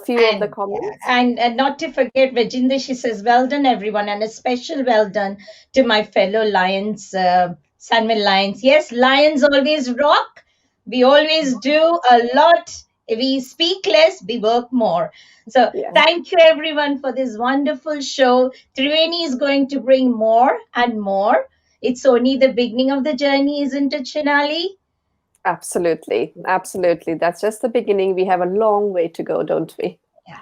the comments. And not to forget, Rajinder, she says, well done, everyone. And a special well done to my fellow Lions, Sanmil Lions. Yes, Lions always rock. We always do a lot. We speak less, we work more. So thank you, everyone, for this wonderful show. Triveni is going to bring more and more. It's only the beginning of the journey, isn't it, Sonali? Absolutely. Absolutely. That's just the beginning. We have a long way to go, don't we? Yeah.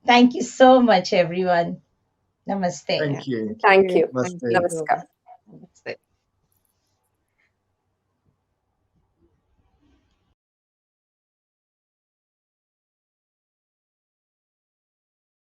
Thank you so much, everyone. Namaste. Thank you. Thank you. Namaste. Namaskar. Namaste.